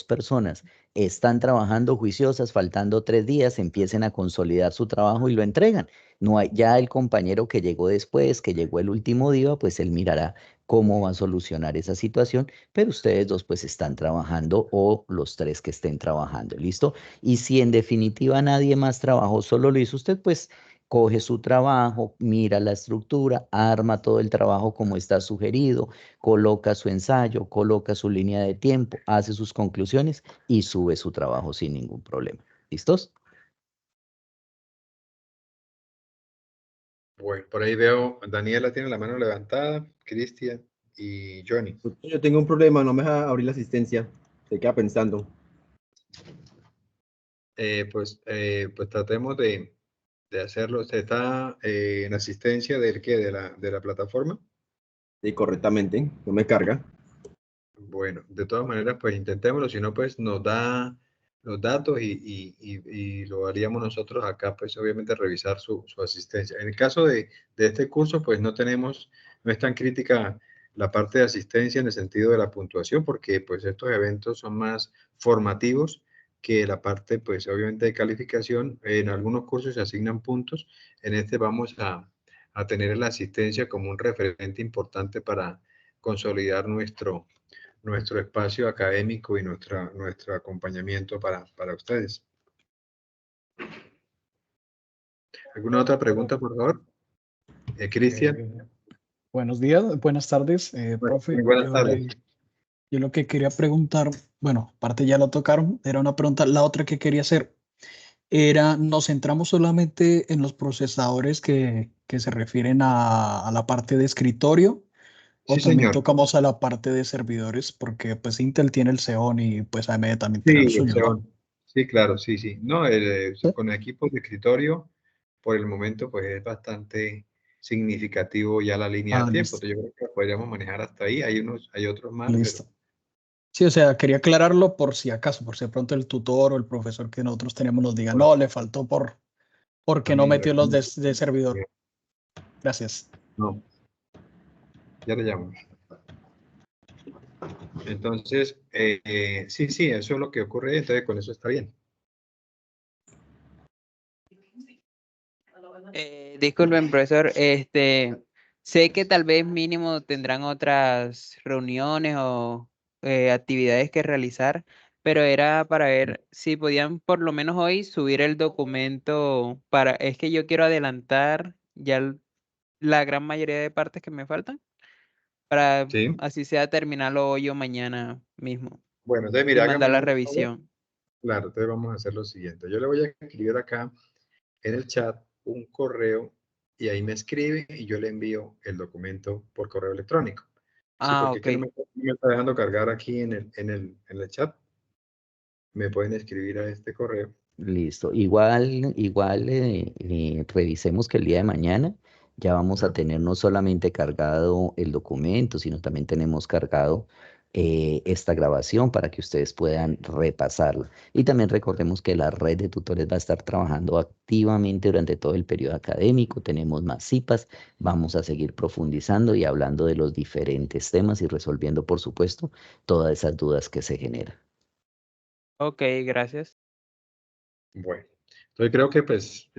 personas están trabajando juiciosas, faltando 3 días, empiecen a consolidar su trabajo y lo entregan. No hay, ya el compañero que llegó después, que llegó el último día, pues él mirará cómo va a solucionar esa situación, pero ustedes dos pues están trabajando, o los 3 que estén trabajando, ¿listo? Y si en definitiva nadie más trabajó, solo lo hizo usted, pues coge su trabajo, mira la estructura, arma todo el trabajo como está sugerido, coloca su ensayo, coloca su línea de tiempo, hace sus conclusiones y sube su trabajo sin ningún problema. ¿Listos? Bueno, por ahí veo, Daniela tiene la mano levantada, Cristian y Johnny. Yo tengo un problema, no me deja abrir la asistencia. Se queda pensando. Pues tratemos de hacerlo. ¿Usted está en asistencia del qué? ¿De la plataforma? Sí, correctamente. No me carga. Bueno, de todas maneras, pues intentémoslo. Si no, pues nos da los datos y lo haríamos nosotros acá, pues obviamente revisar su asistencia. En el caso de este curso, pues no es tan crítica la parte de asistencia en el sentido de la puntuación, porque pues estos eventos son más formativos que la parte, pues obviamente de calificación. En algunos cursos se asignan puntos, en este vamos a tener la asistencia como un referente importante para consolidar nuestro espacio académico y nuestro acompañamiento para ustedes. ¿Alguna otra pregunta, por favor? Cristian. Buenos días, buenas tardes, profe. Buenas tardes. Yo lo que quería preguntar, bueno, aparte ya lo tocaron, era una pregunta. La otra que quería hacer era, ¿nos centramos solamente en los procesadores que se refieren a la parte de escritorio? ¿O Sí, también señor. tocamos a la parte de servidores? Porque pues Intel tiene el Xeon y pues AMD también Sí, tiene el suyo, ¿no? sí, claro, sí, sí. No, con equipos de escritorio, por el momento, pues es bastante significativo ya la línea de tiempo. Listo. Entonces, yo creo que podríamos manejar hasta ahí. Hay otros más, Listo. Sí, o sea, quería aclararlo por si acaso, por si de pronto el tutor o el profesor que nosotros tenemos nos diga, no, le faltó porque no metió los de servidor. Gracias. No, ya le llamo. Entonces, sí, eso es lo que ocurre, entonces con eso está bien. Disculpen, profesor, sé que tal vez mínimo tendrán otras reuniones o actividades que realizar, pero era para ver si podían por lo menos hoy subir el documento es que yo quiero adelantar ya la gran mayoría de partes que me faltan, para así sea terminarlo hoy o mañana mismo. Bueno, entonces Y mira, mandar la hágame un favor. revisión. Claro, entonces vamos a hacer lo siguiente. Yo le voy a escribir acá en el chat un correo y ahí me escribe y yo le envío el documento por correo electrónico. Sí, porque es que no me está dejando cargar aquí en el chat. Me pueden escribir a este correo Listo. Igual revisemos que el día de mañana ya vamos a tener no solamente cargado el documento, sino también tenemos cargado esta grabación para que ustedes puedan repasarla. Y también recordemos que la red de tutores va a estar trabajando activamente durante todo el periodo académico. Tenemos más CIPAs, vamos a seguir profundizando y hablando de los diferentes temas y resolviendo, por supuesto, todas esas dudas que se generan. Ok, gracias. Bueno, entonces creo que pues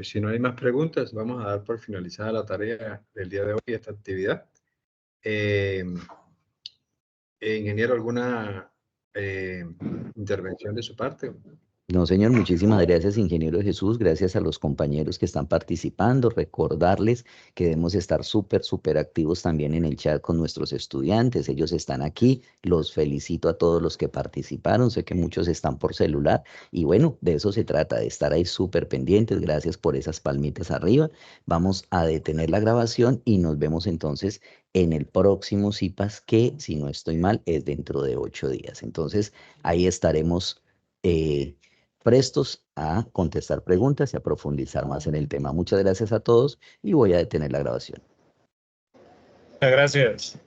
si no hay más preguntas, vamos a dar por finalizada la tarea del día de hoy, esta actividad. Ingeniero, ¿alguna intervención de su parte? No, señor, muchísimas gracias, ingeniero Jesús. Gracias a los compañeros que están participando. Recordarles que debemos estar súper activos también en el chat con nuestros estudiantes. Ellos están aquí. Los felicito a todos los que participaron. Sé que muchos están por celular. Y bueno, de eso se trata, de estar ahí súper pendientes. Gracias por esas palmitas arriba. Vamos a detener la grabación y nos vemos entonces en el próximo CIPAS, que si no estoy mal es dentro de 8 días. Entonces ahí estaremos prestos a contestar preguntas y a profundizar más en el tema. Muchas gracias a todos y voy a detener la grabación. Muchas gracias.